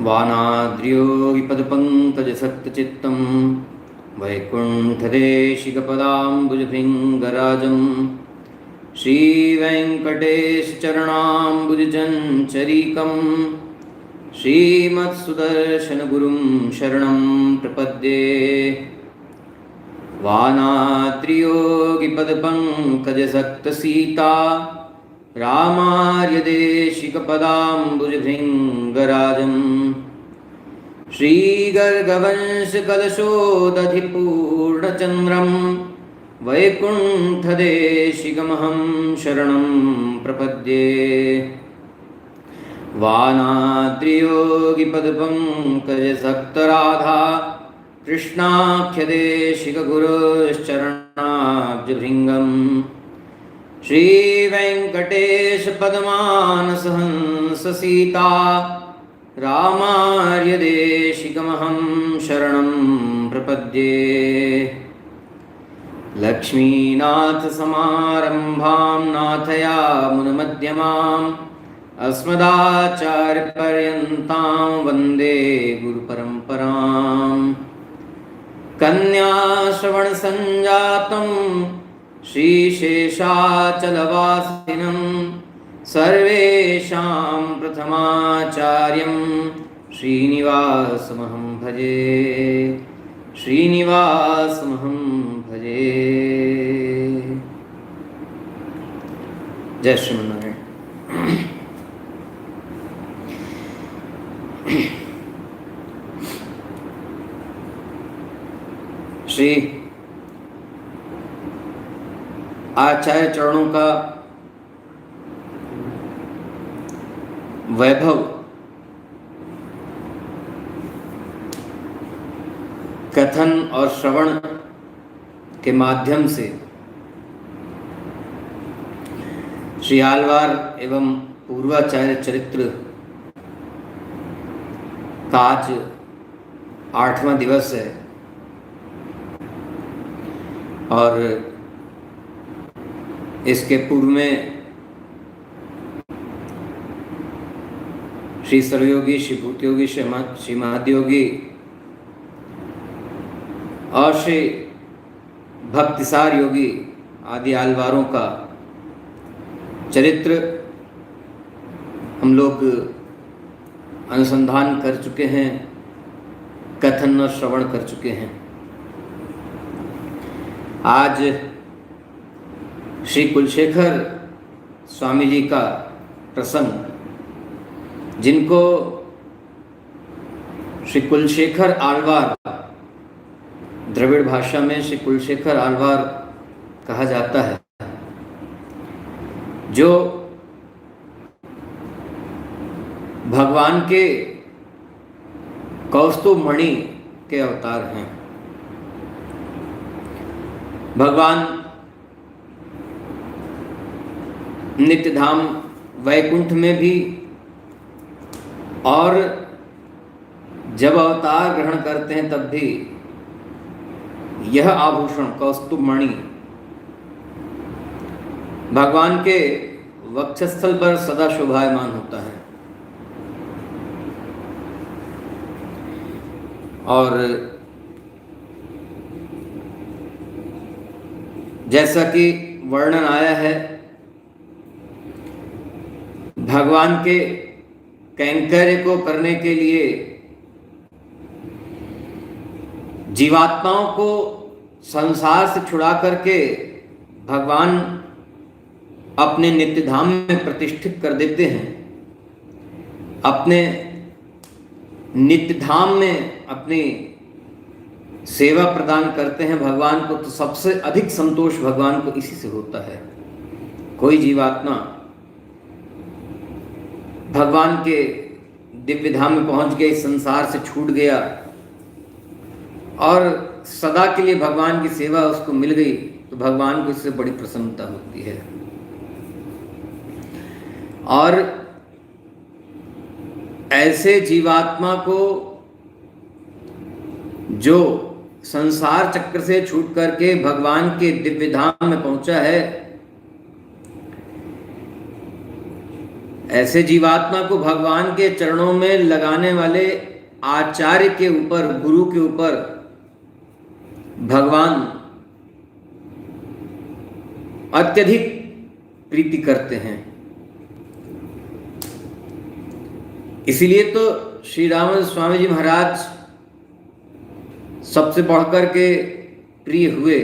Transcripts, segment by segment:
वानाद्रियोगिपदपङ्कजसक्तचित्तं वैकुण्ठदेशिकपदाम्बुजभृङ्गराजं श्रीवेङ्कटेशचरणाम्बुजचञ्चरीकं श्रीमत्सुदर्शनगुरुं शरणं प्रपद्ये। वानाद्रियोगिपदपङ्कजसक्तसीता रामार्यदेशिकपदाम्बुजभृङ्गराजं श्रीगर्गवंशकलशोदधिपूर्णचन्द्रं वैकुण्ठदेशिकमहं शरणं प्रपद्ये। वानाद्रियोगिपदपङ्कजसक्तराधा कृष्णाख्यदेशिकगुरोश्चरणाब्जभृङ्गम् श्रीवेङ्कटेशपद्मानसहंससीता रामार्यदेशिकमहं शरणं प्रपद्ये। लक्ष्मीनाथसमारम्भां नाथयामुनमध्यमाम् अस्मदाचार्यपर्यन्तां वन्दे गुरुपरम्पराम्। कन्याश्रवणसञ्जातं श्रीशेषाचलवासिनं सर्वेषां प्रथमाचार्यं श्रीनिवासमहं भजे, श्रीनिवासमहं भजे। जय श्रीमन्नारायण। श्री आचार्य चरणों का वैभव कथन और श्रवण के माध्यम से श्री आलवार एवं पूर्वाचार्य चरित्र का आज 8वां दिवस है और इसके पूर्व में श्री सर्वयोगी, श्री भूतयोगी, श्री महादयोगी और श्री भक्तिसार योगी आदि आलवारों का चरित्र हम लोग अनुसंधान कर चुके हैं, कथन और श्रवण कर चुके हैं। आज श्री कुलशेखर स्वामी जी का प्रसंग, जिनको श्री कुलशेखर आलवार, द्रविड़ भाषा में श्री कुलशेखर आलवार कहा जाता है, जो भगवान के कौस्तुभ मणि के अवतार हैं। भगवान नित्यधाम वैकुंठ में भी और जब अवतार ग्रहण करते हैं तब भी यह आभूषण कौस्तुभ मणि भगवान के वक्षस्थल पर सदा शोभायमान होता है। और जैसा कि वर्णन आया है, भगवान के कैंकर्य को करने के लिए जीवात्माओं को संसार से छुड़ा करके भगवान अपने नित्यधाम में प्रतिष्ठित कर देते हैं। अपने नित्यधाम में अपनी सेवा प्रदान करते हैं भगवान को, तो सबसे अधिक संतोष भगवान को इसी से होता है। कोई जीवात्मा भगवान के दिव्य धाम में पहुंच गया, इस संसार से छूट गया और सदा के लिए भगवान की सेवा उसको मिल गई, तो भगवान को इससे बड़ी प्रसन्नता होती है। और ऐसे जीवात्मा को जो संसार चक्र से छूट करके भगवान के दिव्य धाम में पहुंचा है, ऐसे जीवात्मा को भगवान के चरणों में लगाने वाले आचार्य के ऊपर, गुरु के ऊपर भगवान अत्यधिक प्रीति करते हैं। इसीलिए तो श्री रामानंद स्वामी जी महाराज सबसे बढ़कर के प्रिय हुए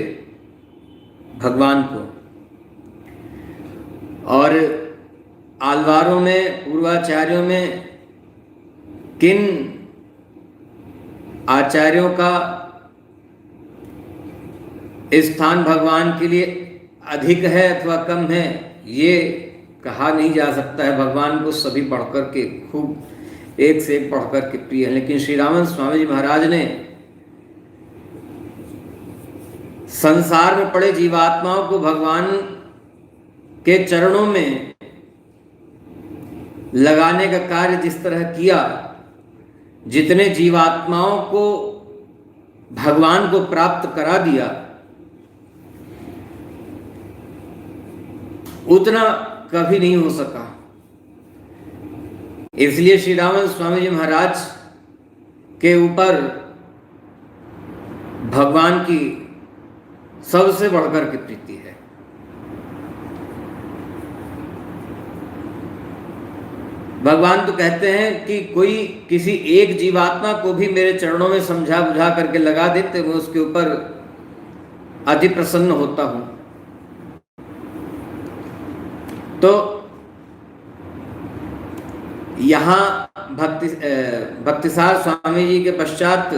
भगवान को। और आलवारों में, पूर्वाचार्यों में किन आचार्यों का स्थान भगवान के लिए अधिक है अथवा कम है, ये कहा नहीं जा सकता है। भगवान को सभी पढ़कर के खूब एक से एक पढ़कर के प्रिय है। लेकिन श्री रामानंद स्वामी जी महाराज ने संसार में पड़े जीवात्माओं को भगवान के चरणों में लगाने का कार्य जिस तरह किया, जितने जीवात्माओं को भगवान को प्राप्त करा दिया, उतना कभी नहीं हो सका। इसलिए श्री रामानंद स्वामी जी महाराज के ऊपर भगवान की सबसे बढ़कर के प्रीति है। भगवान तो कहते हैं कि कोई किसी एक जीवात्मा को भी मेरे चरणों में समझा बुझा करके लगा देते, मैं उसके ऊपर अति प्रसन्न होता हूं। तो यहां भक्तिसार स्वामी जी के पश्चात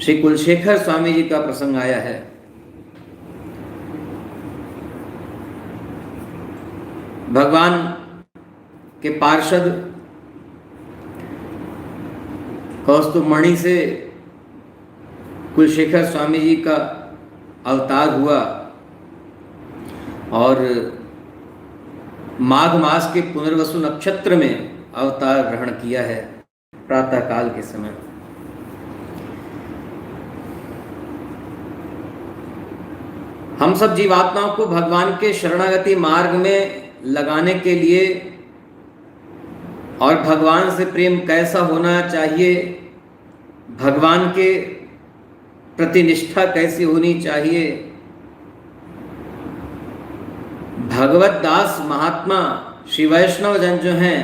श्री कुलशेखर स्वामी जी का प्रसंग आया है। भगवान के पार्षद कौस्तुभमणि से कुलशेखर स्वामी जी का अवतार हुआ और माघ मास के पुनर्वसु नक्षत्र में अवतार ग्रहण किया है प्रातः काल के समय। हम सब जीवात्माओं को भगवान के शरणागति मार्ग में लगाने के लिए और भगवान से प्रेम कैसा होना चाहिए, भगवान के प्रति निष्ठा कैसी होनी चाहिए, भगवत दास महात्मा श्री वैष्णव जन जो हैं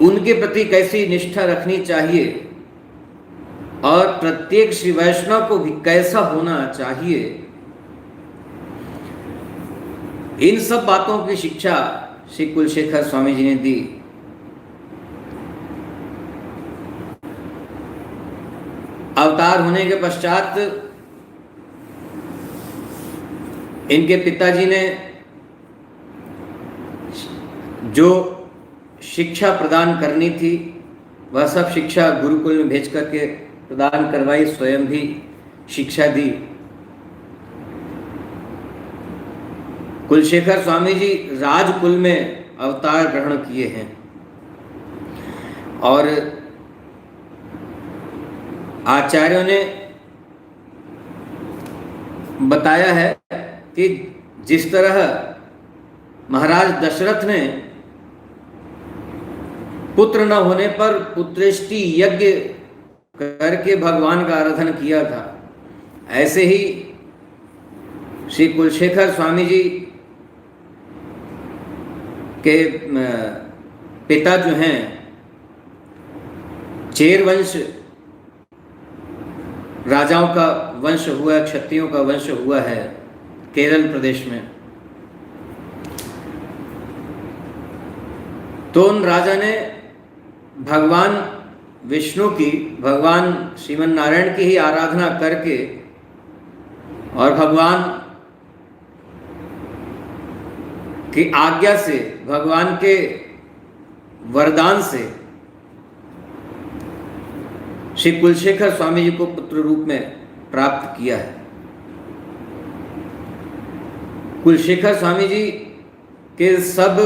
उनके प्रति कैसी निष्ठा रखनी चाहिए और प्रत्येक श्री वैष्णव को भी कैसा होना चाहिए, इन सब बातों की शिक्षा श्री कुलशेखर स्वामी जी ने दी। अवतार होने के पश्चात इनके पिताजी ने जो शिक्षा प्रदान करनी थी वह सब शिक्षा गुरुकुल में भेज करके प्रदान करवाई, स्वयं भी शिक्षा दी। कुलशेखर स्वामी जी राजकुल में अवतार ग्रहण किए हैं और आचार्यों ने बताया है कि जिस तरह महाराज दशरथ ने पुत्र न होने पर पुत्रेष्टि यज्ञ करके भगवान का आराधन किया था, ऐसे ही श्री कुलशेखर स्वामी जी के पिता जो हैं चेर वंश, राजाओं का वंश हुआ, क्षत्रियों का वंश हुआ है केरल प्रदेश में। तो उन राजा ने भगवान विष्णु की, भगवान श्रीमन नारायण की ही आराधना करके और भगवान की आज्ञा से, भगवान के वरदान से श्री कुलशेखर स्वामी जी को पुत्र रूप में प्राप्त किया है। कुलशेखर स्वामी जी के सब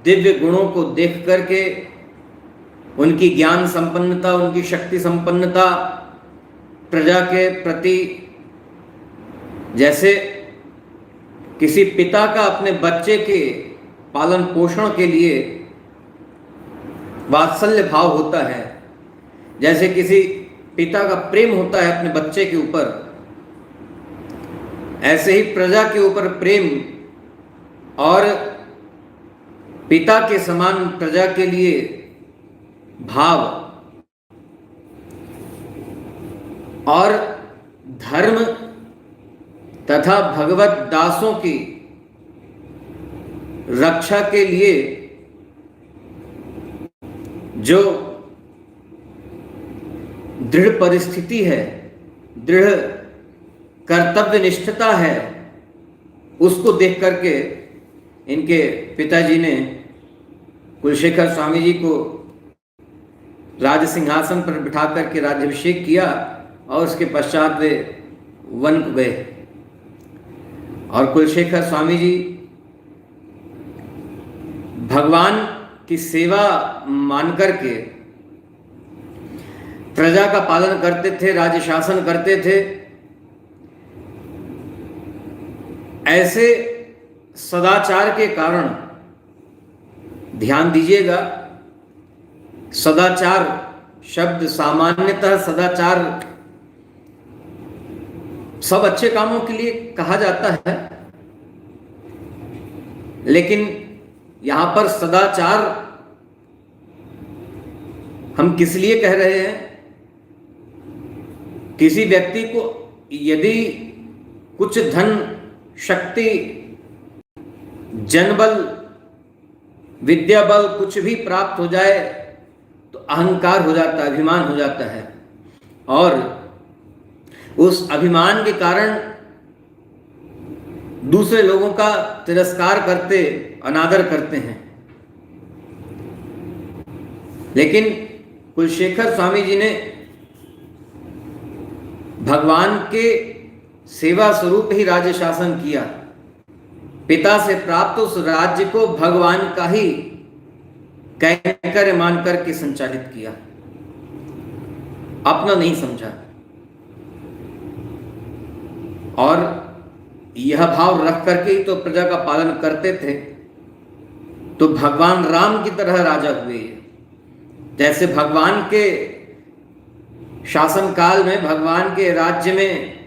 दिव्य गुणों को देख करके, उनकी ज्ञान संपन्नता, उनकी शक्ति संपन्नता, प्रजा के प्रति जैसे किसी पिता का अपने बच्चे के पालन पोषण के लिए वात्सल्य भाव होता है, जैसे किसी पिता का प्रेम होता है अपने बच्चे के ऊपर, ऐसे ही प्रजा के ऊपर प्रेम और पिता के समान प्रजा के लिए भाव और धर्म तथा भगवत दासों की रक्षा के लिए जो दृढ़ परिस्थिति है, दृढ़ कर्तव्य निष्ठता है, उसको देख करके इनके पिताजी ने कुलशेखर स्वामी जी को राज सिंहासन पर बिठा करके राज्याभिषेक किया और उसके पश्चात वे वन को गए। और कुलशेखर स्वामी जी भगवान की सेवा मान करके प्रजा का पालन करते थे, राज्य शासन करते थे। ऐसे सदाचार के कारण, ध्यान दीजिएगा, सदाचार शब्द सामान्यतः सदाचार सब अच्छे कामों के लिए कहा जाता है, लेकिन यहां पर सदाचार हम किस लिए कह रहे हैं? किसी व्यक्ति को यदि कुछ धन, शक्ति, जनबल, विद्या बल कुछ भी प्राप्त हो जाए तो अहंकार हो जाता है, अभिमान हो जाता है, और उस अभिमान के कारण दूसरे लोगों का तिरस्कार करते, अनादर करते हैं। लेकिन कुलशेखर स्वामी जी ने भगवान के सेवा स्वरूप ही राज्य शासन किया। पिता से प्राप्त उस राज्य को भगवान का ही कैंकर मान करके संचालित किया, अपना नहीं समझा। और यह भाव रख करके ही तो प्रजा का पालन करते थे। तो भगवान राम की तरह राजा हुए। जैसे भगवान के शासन काल में, भगवान के राज्य में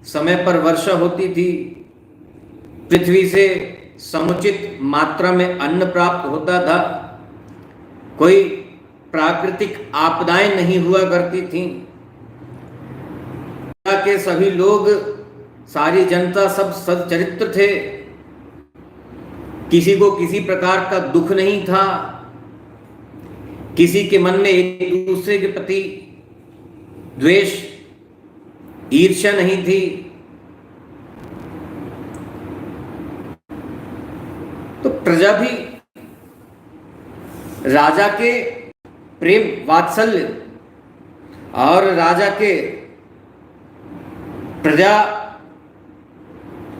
समय पर वर्षा होती थी, पृथ्वी से समुचित मात्रा में अन्न प्राप्त होता था, कोई प्राकृतिक आपदाएं नहीं हुआ करती थीं, के सभी लोग, सारी जनता सब सच्चरित्र थे, किसी को किसी प्रकार का दुख नहीं था, किसी के मन में एक दूसरे के प्रति द्वेष, ईर्ष्या नहीं थी। तो प्रजा भी राजा के प्रेम, वात्सल्य और राजा के प्रजा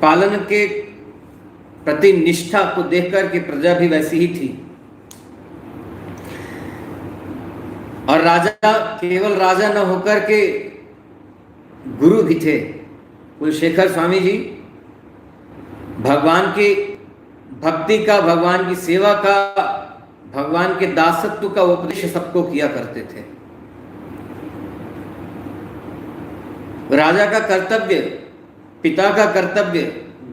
पालन के प्रति निष्ठा को देखकर के प्रजा भी वैसी ही थी। और राजा केवल राजा न होकर के गुरु भी थे। कुलशेखर स्वामी जी भगवान की भक्ति का, भगवान की सेवा का, भगवान के दासत्व का उपदेश सबको किया करते थे। राजा का कर्तव्य, पिता का कर्तव्य,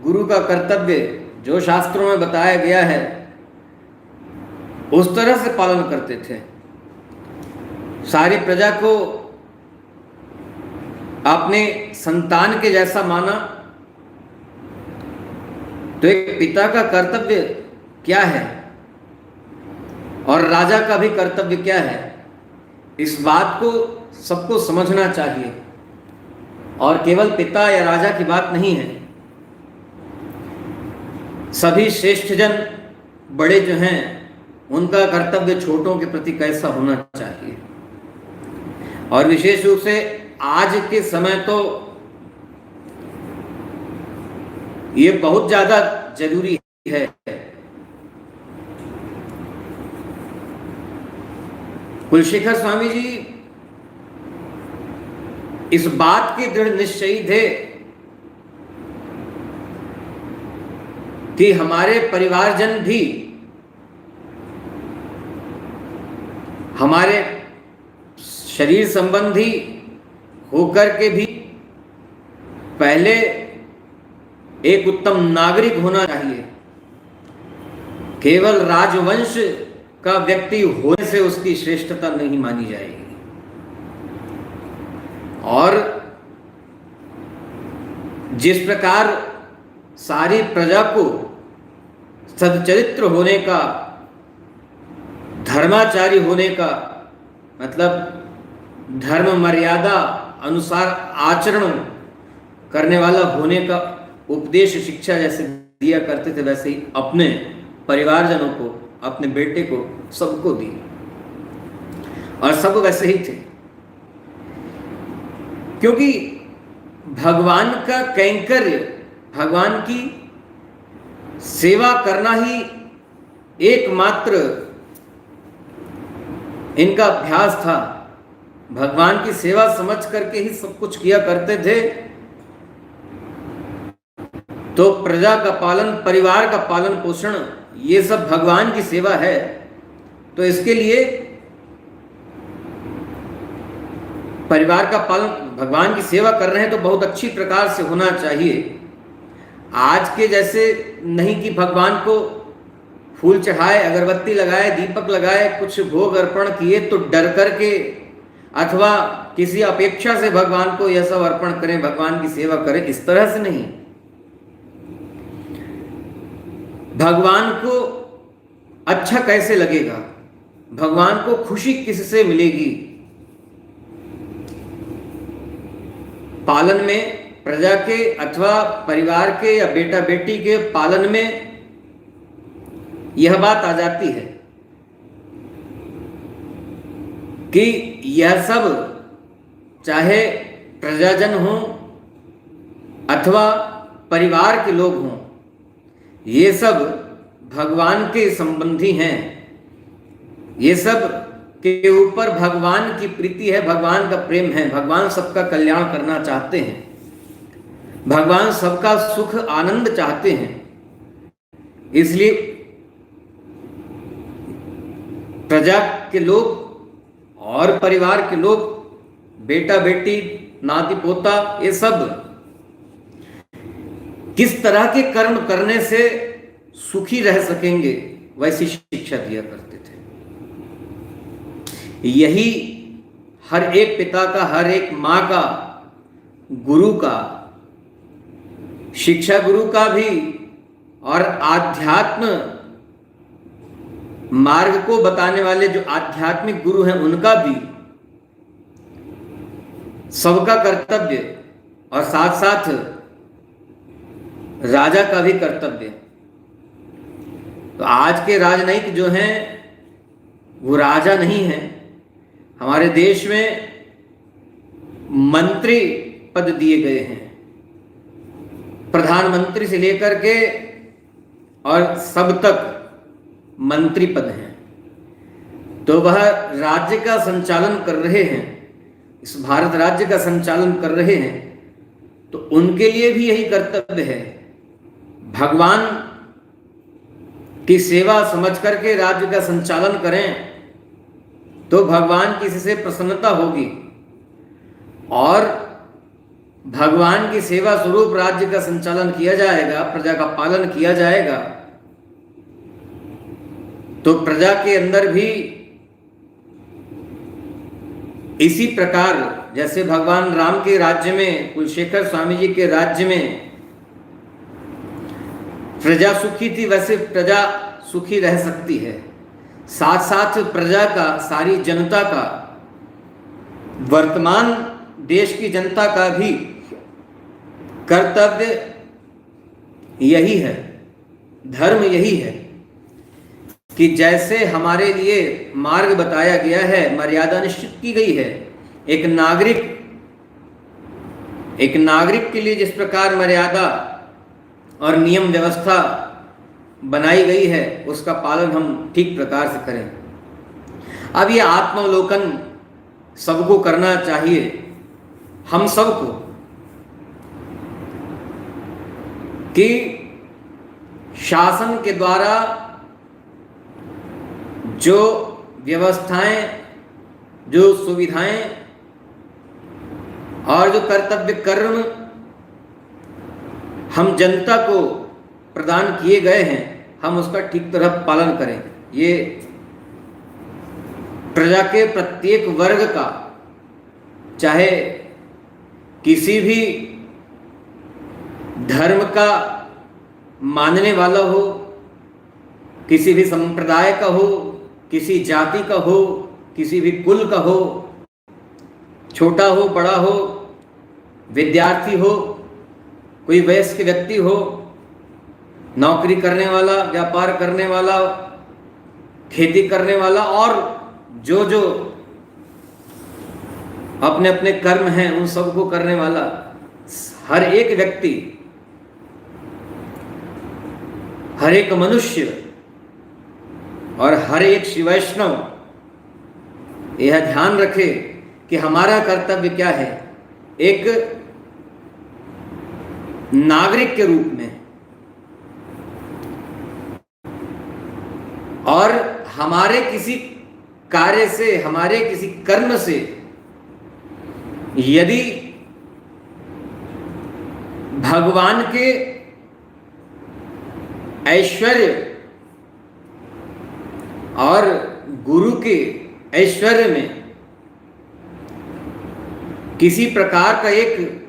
गुरु का कर्तव्य जो शास्त्रों में बताया गया है, उस तरह से पालन करते थे। सारी प्रजा को अपने संतान के जैसा माना। तो एक पिता का कर्तव्य क्या है और राजा का भी कर्तव्य क्या है, इस बात को सबको समझना चाहिए। और केवल पिता या राजा की बात नहीं है, सभी श्रेष्ठ जन, बड़े जो हैं, उनका कर्तव्य छोटों के प्रति कैसा होना चाहिए। और विशेष रूप से आज के समय तो ये बहुत ज्यादा जरूरी है। कुलशेखर स्वामी जी इस बात के दृढ़ निश्चयी थे कि हमारे परिवारजन भी हमारे शरीर संबंधी होकर के भी पहले एक उत्तम नागरिक होना चाहिए। केवल राजवंश का व्यक्ति होने से उसकी श्रेष्ठता नहीं मानी जाएगी। और जिस प्रकार सारी प्रजा को सच्चरित्र होने का, धर्माचारी होने का मतलब धर्म मर्यादा अनुसार आचरण करने वाला होने का उपदेश शिक्षा जैसे दिया करते थे, वैसे ही अपने परिवारजनों को, अपने बेटे को, सबको दी। और सब वैसे ही थे, क्योंकि भगवान का कैंकर्य, भगवान की सेवा करना ही एकमात्र इनका अभ्यास था। भगवान की सेवा समझ करके ही सब कुछ किया करते थे। तो प्रजा का पालन, परिवार का पालन पोषण, ये सब भगवान की सेवा है। तो इसके लिए परिवार का पालन, भगवान की सेवा कर रहे हैं तो बहुत अच्छी प्रकार से होना चाहिए। आज के जैसे नहीं कि भगवान को फूल चढ़ाए, अगरबत्ती लगाए, दीपक लगाए, कुछ भोग अर्पण किए तो डर करके अथवा किसी अपेक्षा से भगवान को यह सब अर्पण करें, भगवान की सेवा करें, इस तरह से नहीं। भगवान को अच्छा कैसे लगेगा, भगवान को खुशी किससे मिलेगी? पालन में, प्रजा के अथवा परिवार के या बेटा बेटी के पालन में यह बात आ जाती है कि यह सब चाहे प्रजाजन हो अथवा परिवार के लोग हों, ये सब भगवान के संबंधी हैं। ये सब के ऊपर भगवान की प्रीति है, भगवान का प्रेम है। भगवान सबका कल्याण करना चाहते हैं, भगवान सबका सुख आनंद चाहते हैं। इसलिए प्रजा के लोग और परिवार के लोग, बेटा बेटी, नाती पोता, ये सब किस तरह के कर्म करने से सुखी रह सकेंगे, वैसी शिक्षा दिया करते थे। यही हर एक पिता का, हर एक माँ का, गुरु का, शिक्षा गुरु का भी और आध्यात्म मार्ग को बताने वाले जो आध्यात्मिक गुरु हैं उनका भी सबका कर्तव्य, और साथ साथ राजा का भी कर्तव्य। तो आज के राजनयिक जो हैं वो राजा नहीं हैं। हमारे देश में मंत्री पद दिए गए हैं, प्रधानमंत्री से लेकर के और सब तक मंत्री पद हैं। तो वह राज्य का संचालन कर रहे हैं, इस भारत राज्य का संचालन कर रहे हैं। तो उनके लिए भी यही कर्तव्य है, भगवान की सेवा समझ करके राज्य का संचालन करें, तो भगवान की इससे प्रसन्नता होगी। और भगवान की सेवा स्वरूप राज्य का संचालन किया जाएगा, प्रजा का पालन किया जाएगा, तो प्रजा के अंदर भी इसी प्रकार जैसे भगवान राम के राज्य में, कुलशेखर स्वामी जी के राज्य में प्रजा सुखी थी, वैसे प्रजा सुखी रह सकती है। साथ साथ प्रजा का, सारी जनता का, वर्तमान देश की जनता का भी कर्तव्य यही है, धर्म यही है कि जैसे हमारे लिए मार्ग बताया गया है, मर्यादा निश्चित की गई है, एक नागरिक के लिए जिस प्रकार मर्यादा और नियम व्यवस्था बनाई गई है, उसका पालन हम ठीक प्रकार से करें। अब ये आत्मावलोकन सबको करना चाहिए, हम सबको, कि शासन के द्वारा जो व्यवस्थाएं, जो सुविधाएं और जो कर्तव्य कर्म हम जनता को प्रदान किए गए हैं, हम उसका ठीक तरह पालन करें। ये प्रजा के प्रत्येक वर्ग का, चाहे किसी भी धर्म का मानने वाला हो, किसी भी संप्रदाय का हो, किसी जाति का हो, किसी भी कुल का हो, छोटा हो बड़ा हो, विद्यार्थी हो, कोई वयस्क व्यक्ति हो, नौकरी करने वाला, व्यापार करने वाला, खेती करने वाला, और जो जो अपने अपने कर्म हैं उन सबको करने वाला हर एक व्यक्ति, हर एक मनुष्य और हर एक श्री वैष्णव यह ध्यान रखे कि हमारा कर्तव्य क्या है एक नागरिक के रूप में, और हमारे किसी कार्य से, हमारे किसी कर्म से यदि भगवान के ऐश्वर्य और गुरु के ऐश्वर्य में किसी प्रकार का एक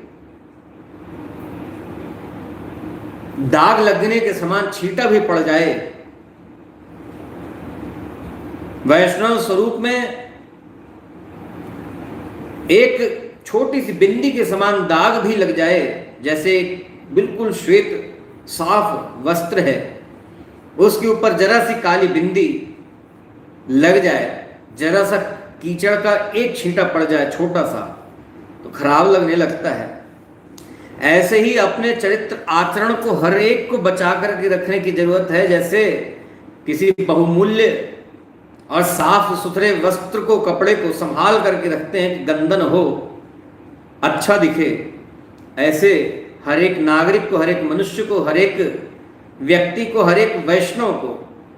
दाग लगने के समान छींटा भी पड़ जाए, वैष्णव स्वरूप में एक छोटी सी बिंदी के समान दाग भी लग जाए, जैसे बिल्कुल श्वेत साफ वस्त्र है, उसके ऊपर जरा सी काली बिंदी लग जाए, जरा सा कीचड़ का एक छींटा पड़ जाए छोटा सा, तो खराब लगने लगता है। ऐसे ही अपने चरित्र आचरण को हर एक को बचा करके रखने की जरूरत है। जैसे किसी बहुमूल्य और साफ सुथरे वस्त्र को, कपड़े को संभाल करके रखते हैं कि गंदा न हो, अच्छा दिखे, ऐसे हर एक नागरिक को, हर एक मनुष्य को, हर एक व्यक्ति को, हर एक वैष्णव को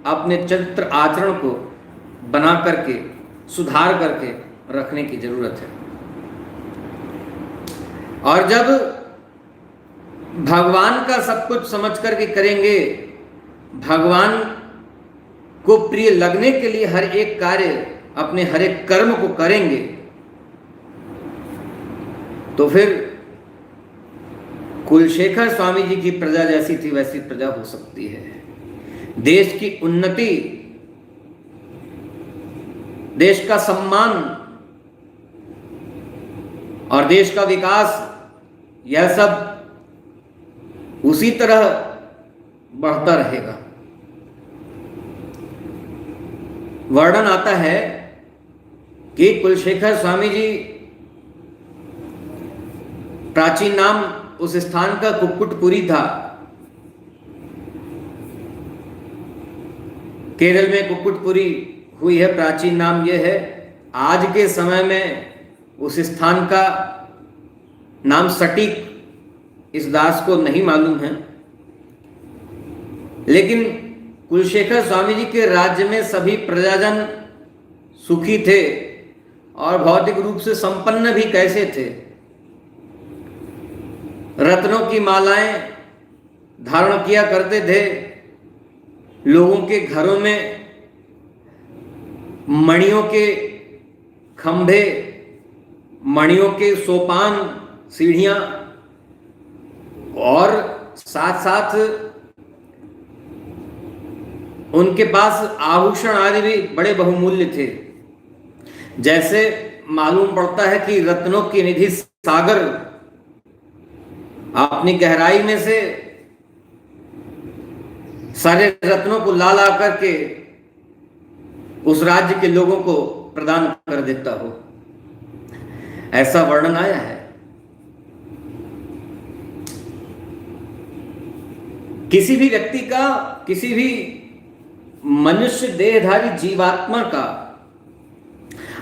अपने चरित्र आचरण को बना करके, सुधार करके रखने की जरूरत है। और जब भगवान का सब कुछ समझ करके करेंगे, भगवान को प्रिय लगने के लिए हर एक कार्य, अपने हर एक कर्म को करेंगे, तो फिर कुलशेखर स्वामी जी की प्रजा जैसी थी वैसी प्रजा हो सकती है। देश की उन्नति, देश का सम्मान और देश का विकास, यह सब उसी तरह बढ़ता रहेगा। वर्णन आता है कि कुलशेखर स्वामी जी, प्राचीन नाम उस स्थान का कुक्कुटपुरी था। केरल में कुक्कुटपुरी हुई है, प्राचीन नाम यह है। आज के समय में उस स्थान का नाम सटीक इस दास को नहीं मालूम है, लेकिन कुलशेखर स्वामी जी के राज्य में सभी प्रजाजन सुखी थे और भौतिक रूप से संपन्न भी कैसे थे। रत्नों की मालाएं धारण किया करते थे, लोगों के घरों में मणियों के खंभे, मणियों के सोपान, सीढ़ियां, और साथ साथ उनके पास आभूषण आदि भी बड़े बहुमूल्य थे। जैसे मालूम पड़ता है कि रत्नों की निधि सागर अपनी गहराई में से सारे रत्नों को ला ला करके उस राज्य के लोगों को प्रदान कर देता हो, ऐसा वर्णन आया है। किसी भी व्यक्ति का, किसी भी मनुष्य देहधारी जीवात्मा का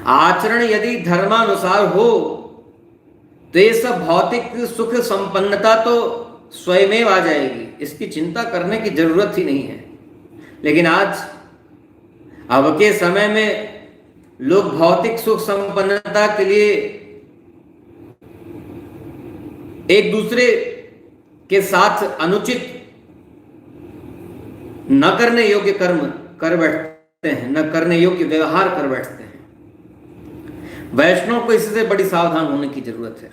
आचरण यदि धर्मानुसार हो तो ये सब भौतिक सुख संपन्नता तो स्वयमेव आ जाएगी, इसकी चिंता करने की जरूरत ही नहीं है। लेकिन आज अब के समय में लोग भौतिक सुख संपन्नता के लिए एक दूसरे के साथ अनुचित न करने योग्य कर्म कर बैठते हैं, न करने योग्य व्यवहार कर बैठते हैं। वैष्णव को इससे बड़ी सावधान होने की जरूरत है।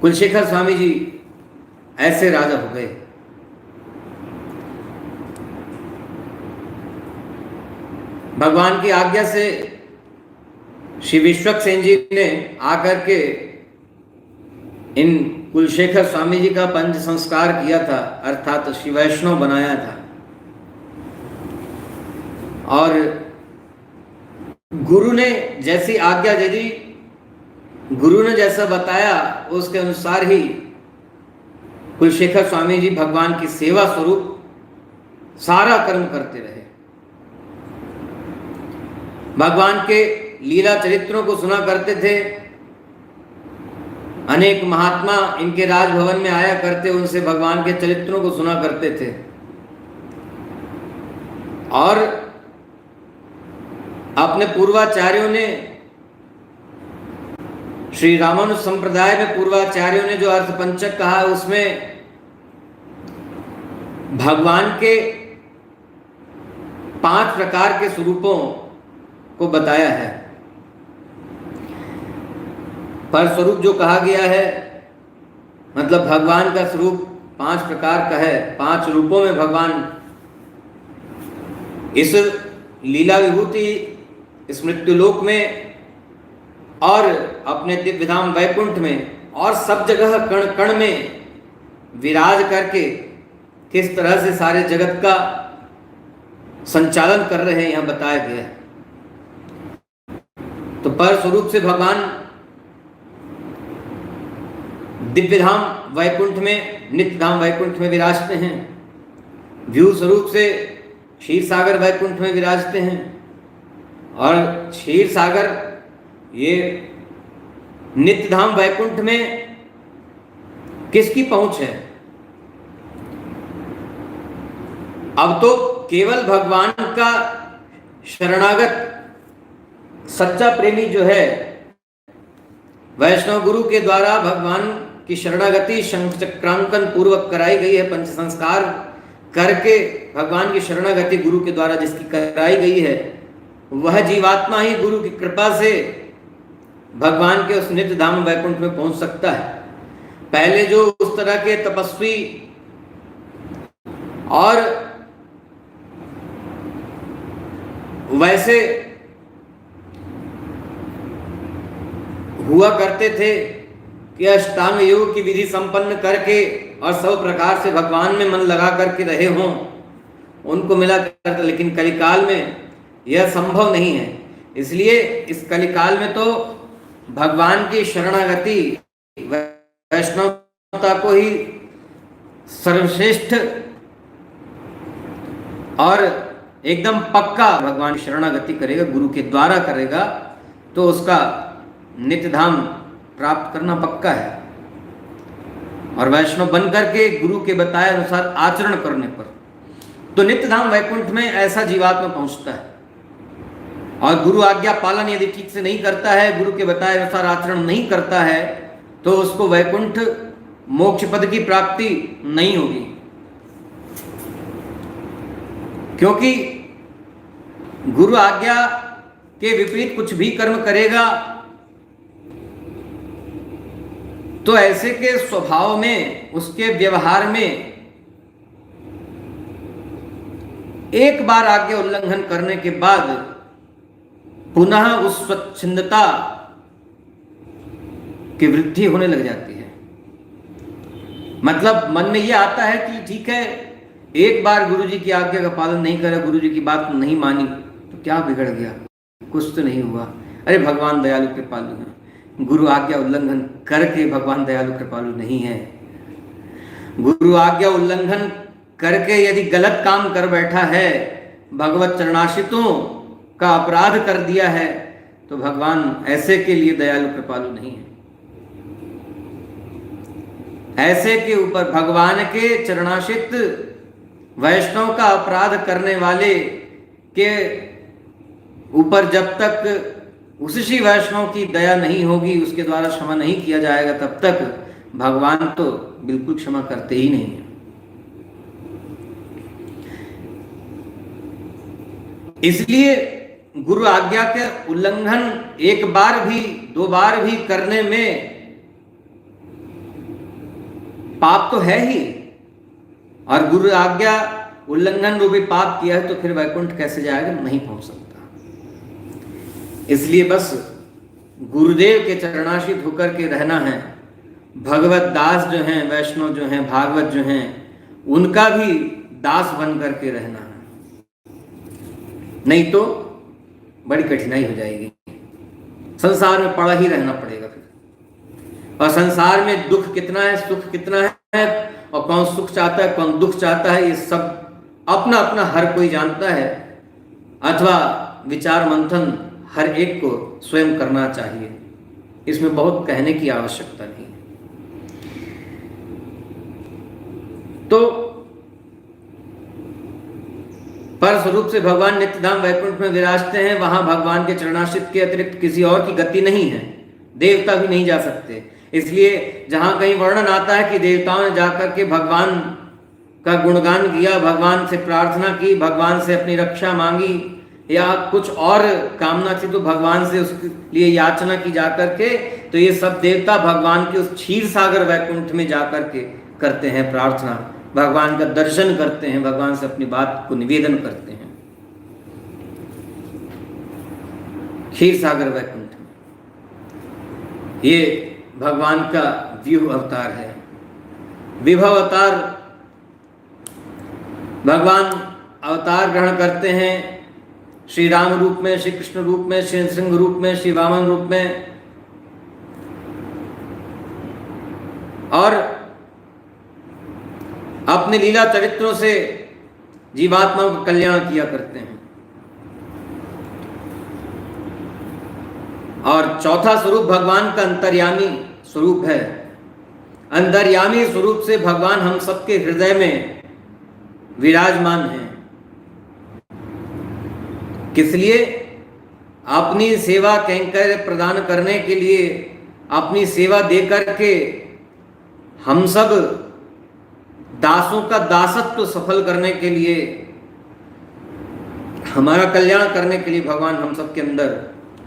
कुलशेखर स्वामी जी ऐसे राजा हो गए। भगवान की आज्ञा से श्री विश्वक्सेन जी ने आकर के इन कुलशेखर स्वामी जी का पंच संस्कार किया था, अर्थात श्री वैष्णव बनाया था। और गुरु ने जैसी आज्ञा दे, गुरु ने जैसा बताया उसके अनुसार ही कुलशेखर स्वामी जी भगवान की सेवा स्वरूप सारा कर्म करते रहे। भगवान के लीला चरित्रों को सुना करते थे। अनेक महात्मा इनके राजभवन में आया करते, उनसे भगवान के चरित्रों को सुना करते थे। और अपने पूर्वाचार्यों ने, श्री रामानुज संप्रदाय में पूर्वाचार्यों ने जो अर्थपंचक कहा, उसमें भगवान के 5 प्रकार के स्वरूपों को बताया है। पर स्वरूप जो कहा गया है, मतलब भगवान का स्वरूप 5 प्रकार का है। 5 रूपों में भगवान इस लीला विभूति, इस मृत्युलोक में और अपने दिव्य धाम वैकुंठ में और सब जगह कण कण में विराज करके किस तरह से सारे जगत का संचालन कर रहे हैं, यहां बताया गया है। तो पर स्वरूप से भगवान दिव्य धाम वैकुंठ में, नित्य धाम वैकुंठ में विराजते हैं। व्यू स्वरूप से क्षीर सागर वैकुंठ में विराजते हैं। और क्षीर सागर ये नित्य धाम वैकुंठ में किसकी पहुंच है? अब तो केवल भगवान का शरणागत सच्चा प्रेमी जो है, वैष्णव गुरु के द्वारा भगवान की शरणागति शंख चक्रांकन पूर्वक कराई गई है। पंच संस्कार करके भगवान की शरणागति गुरु के द्वारा जिसकी कराई गई है, वह जीवात्मा ही गुरु की कृपा से भगवान के उस नित्य धाम वैकुंठ में पहुंच सकता है। पहले जो उस तरह के तपस्वी और वैसे हुआ करते थे कि अष्टांग योग की विधि संपन्न करके और सब प्रकार से भगवान में मन लगा करके रहे हों, उनको मिला करते, लेकिन कलिकाल में यह संभव नहीं है। इसलिए इस कलिकाल में तो भगवान की शरणागति, वैष्णवता को ही सर्वश्रेष्ठ और एकदम पक्का भगवान की शरणागति करेगा, गुरु के द्वारा करेगा, तो उसका नित्य धाम प्राप्त करना पक्का है। और वैष्णव बनकर के गुरु के बताए अनुसार आचरण करने पर तो नित्य धाम वैकुंठ में ऐसा जीवात्मा पहुंचता है। और गुरु आज्ञा पालन यदि ठीक से नहीं करता है, गुरु के बताए अनुसार आचरण नहीं करता है, तो उसको वैकुंठ मोक्ष पद की प्राप्ति नहीं होगी। क्योंकि गुरु आज्ञा के विपरीत कुछ भी कर्म करेगा तो ऐसे के स्वभाव में, उसके व्यवहार में एक बार आज्ञा उल्लंघन करने के बाद पुनः उस स्वच्छंदता की वृद्धि होने लग जाती है। मतलब मन में यह आता है कि ठीक है, एक बार गुरुजी की आज्ञा का पालन नहीं करा, गुरुजी की बात नहीं मानी, तो क्या बिगड़ गया? कुछ तो नहीं हुआ। अरे भगवान दयालु कृपालु हैं। गुरु आज्ञा उल्लंघन करके भगवान दयालु कृपालु नहीं है। गुरु आज्ञा उल्लंघन करके यदि गलत काम कर बैठा है, भगवत चरणाश्रितों का अपराध कर दिया है, तो भगवान ऐसे के लिए दयालु कृपालु नहीं है। ऐसे के ऊपर, भगवान के चरणाश्रित वैष्णव का अपराध करने वाले के ऊपर जब तक उसी वैष्णव की दया नहीं होगी, उसके द्वारा क्षमा नहीं किया जाएगा, तब तक भगवान तो बिल्कुल क्षमा करते ही नहीं है। इसलिए गुरु आज्ञा के उल्लंघन एक बार भी, दो बार भी करने में पाप तो है ही, और गुरु आज्ञा उल्लंघन रूपी पाप किया है तो फिर वैकुंठ कैसे जाएगा? नहीं पहुंच सकता। इसलिए बस गुरुदेव के चरणाश्रित होकर के रहना है। भगवत दास जो हैं, वैष्णव जो हैं, भागवत जो हैं, उनका भी दास बन करके रहना है, नहीं तो बड़ी कठिनाई हो जाएगी। संसार में पड़ा ही रहना पड़ेगा फिर। और संसार में दुख कितना है, सुख कितना है, और कौन सुख चाहता है, कौन दुख चाहता है, ये सब अपना अपना हर कोई जानता है, अथवा विचार मंथन हर एक को स्वयं करना चाहिए। इसमें बहुत कहने की आवश्यकता नहीं है। तो पर स्वरूप से भगवान नित्यधाम वैकुंठ में विराजते हैं। वहां भगवान के चरणाश्रित के अतिरिक्त किसी और की गति नहीं है, देवता भी नहीं जा सकते। इसलिए जहां कहीं वर्णन आता है कि देवताओं ने जाकर के भगवान का गुणगान किया, भगवान से प्रार्थना की, भगवान से अपनी रक्षा मांगी, या कुछ और कामना थी तो भगवान से उसके लिए याचना की जाकर के, तो ये सब देवता भगवान के उस क्षीर सागर वैकुंठ में जाकर के करते हैं प्रार्थना, भगवान का दर्शन करते हैं, भगवान से अपनी बात को निवेदन करते हैं क्षीर सागर वैकुंठ में। ये भगवान का व्यूह अवतार है। विभव अवतार, भगवान अवतार ग्रहण करते हैं श्री राम रूप में, श्री कृष्ण रूप में, श्री सिंह रूप में, श्री वामन रूप में, और अपने लीला चरित्रों से जीवात्माओं का कल्याण किया करते हैं। और चौथा स्वरूप भगवान का अंतर्यामी स्वरूप है। अंतर्यामी स्वरूप से भगवान हम सबके हृदय में विराजमान हैं। किस लिए? अपनी सेवा कैंकर प्रदान करने के लिए, अपनी सेवा देकर के हम सब दासों का दासत्व सफल करने के लिए, हमारा कल्याण करने के लिए भगवान हम सब के अंदर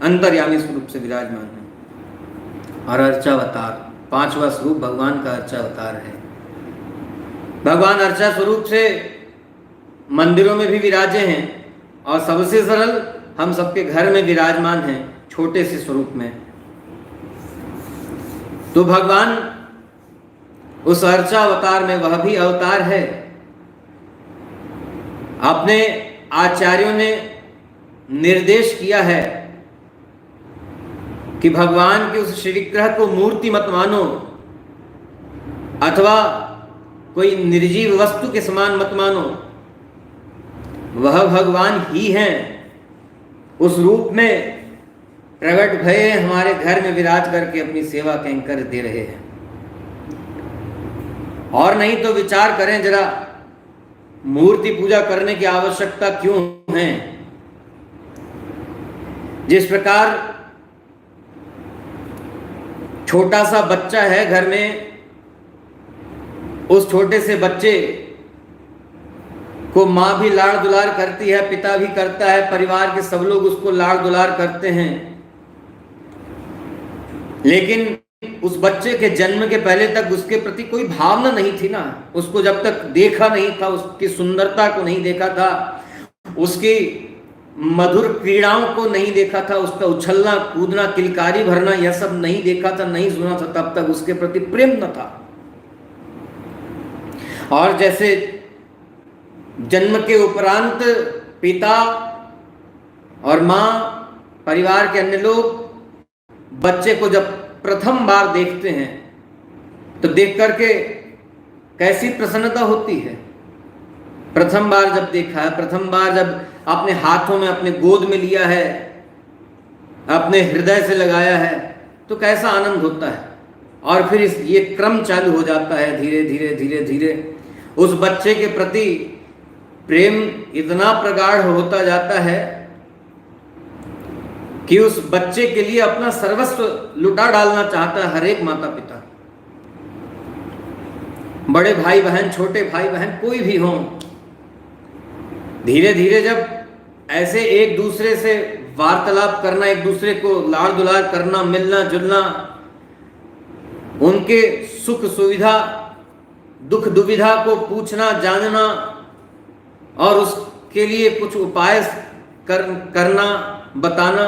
अंतर्यामी स्वरूप से विराजमान है। और अर्चावतार, पांचवा स्वरूप भगवान का अर्चावतार है। भगवान अर्चा स्वरूप से मंदिरों में भी विराजे हैं, और सबसे सरल हम सबके घर में विराजमान हैं छोटे से स्वरूप में। तो भगवान उस अर्चा अवतार में, वह भी अवतार है। अपने आचार्यों ने निर्देश किया है कि भगवान के उस श्री विग्रह को मूर्ति मत मानो, अथवा कोई निर्जीव वस्तु के समान मत मानो, वह भगवान ही हैं। उस रूप में प्रकट भये हमारे घर में विराज करके अपनी सेवा कैंकर दे रहे हैं। और नहीं तो विचार करें जरा, मूर्ति पूजा करने की आवश्यकता क्यों है? जिस प्रकार छोटा सा बच्चा है घर में, उस छोटे से बच्चे को माँ भी लाड़ दुलार करती है, पिता भी करता है, परिवार के सब लोग उसको लाड़ दुलार करते हैं। लेकिन उस बच्चे के जन्म के पहले तक उसके प्रति कोई भावना नहीं थी ना। उसको जब तक देखा नहीं था, उसकी सुंदरता को नहीं देखा था, उसकी मधुर क्रीड़ाओं को नहीं देखा था, उसका उछलना कूदना किलकारी भरना यह सब नहीं देखा था, नहीं सुना था, तब तक उसके प्रति प्रेम न था। और जैसे जन्म के उपरांत पिता और माँ, परिवार के अन्य लोग बच्चे को जब प्रथम बार देखते हैं तो देख करके कैसी प्रसन्नता होती है। प्रथम बार जब देखा है, प्रथम बार जब अपने हाथों में, अपने गोद में लिया है, अपने हृदय से लगाया है, तो कैसा आनंद होता है। और फिर ये क्रम चालू हो जाता है, धीरे धीरे धीरे धीरे उस बच्चे के प्रति प्रेम इतना प्रगाढ़ होता जाता है कि उस बच्चे के लिए अपना सर्वस्व लुटा डालना चाहता है हर एक माता पिता। बड़े भाई बहन, छोटे भाई बहन, कोई भी हो, धीरे धीरे जब ऐसे एक दूसरे से वार्तालाप करना, एक दूसरे को लाड़ दुलार करना, मिलना जुलना, उनके सुख सुविधा दुख दुविधा को पूछना जानना और उसके लिए कुछ उपाय करना बताना,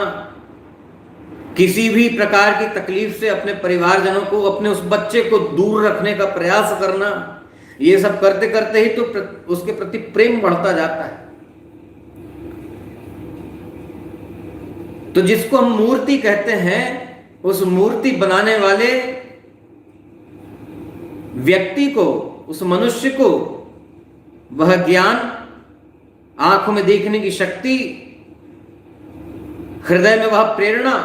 किसी भी प्रकार की तकलीफ से अपने परिवारजनों को, अपने उस बच्चे को दूर रखने का प्रयास करना, ये सब करते करते ही तो उसके प्रति प्रेम बढ़ता जाता है। तो जिसको हम मूर्ति कहते हैं, उस मूर्ति बनाने वाले व्यक्ति को, उस मनुष्य को वह ज्ञान, आंखों में देखने की शक्ति, हृदय में वह प्रेरणा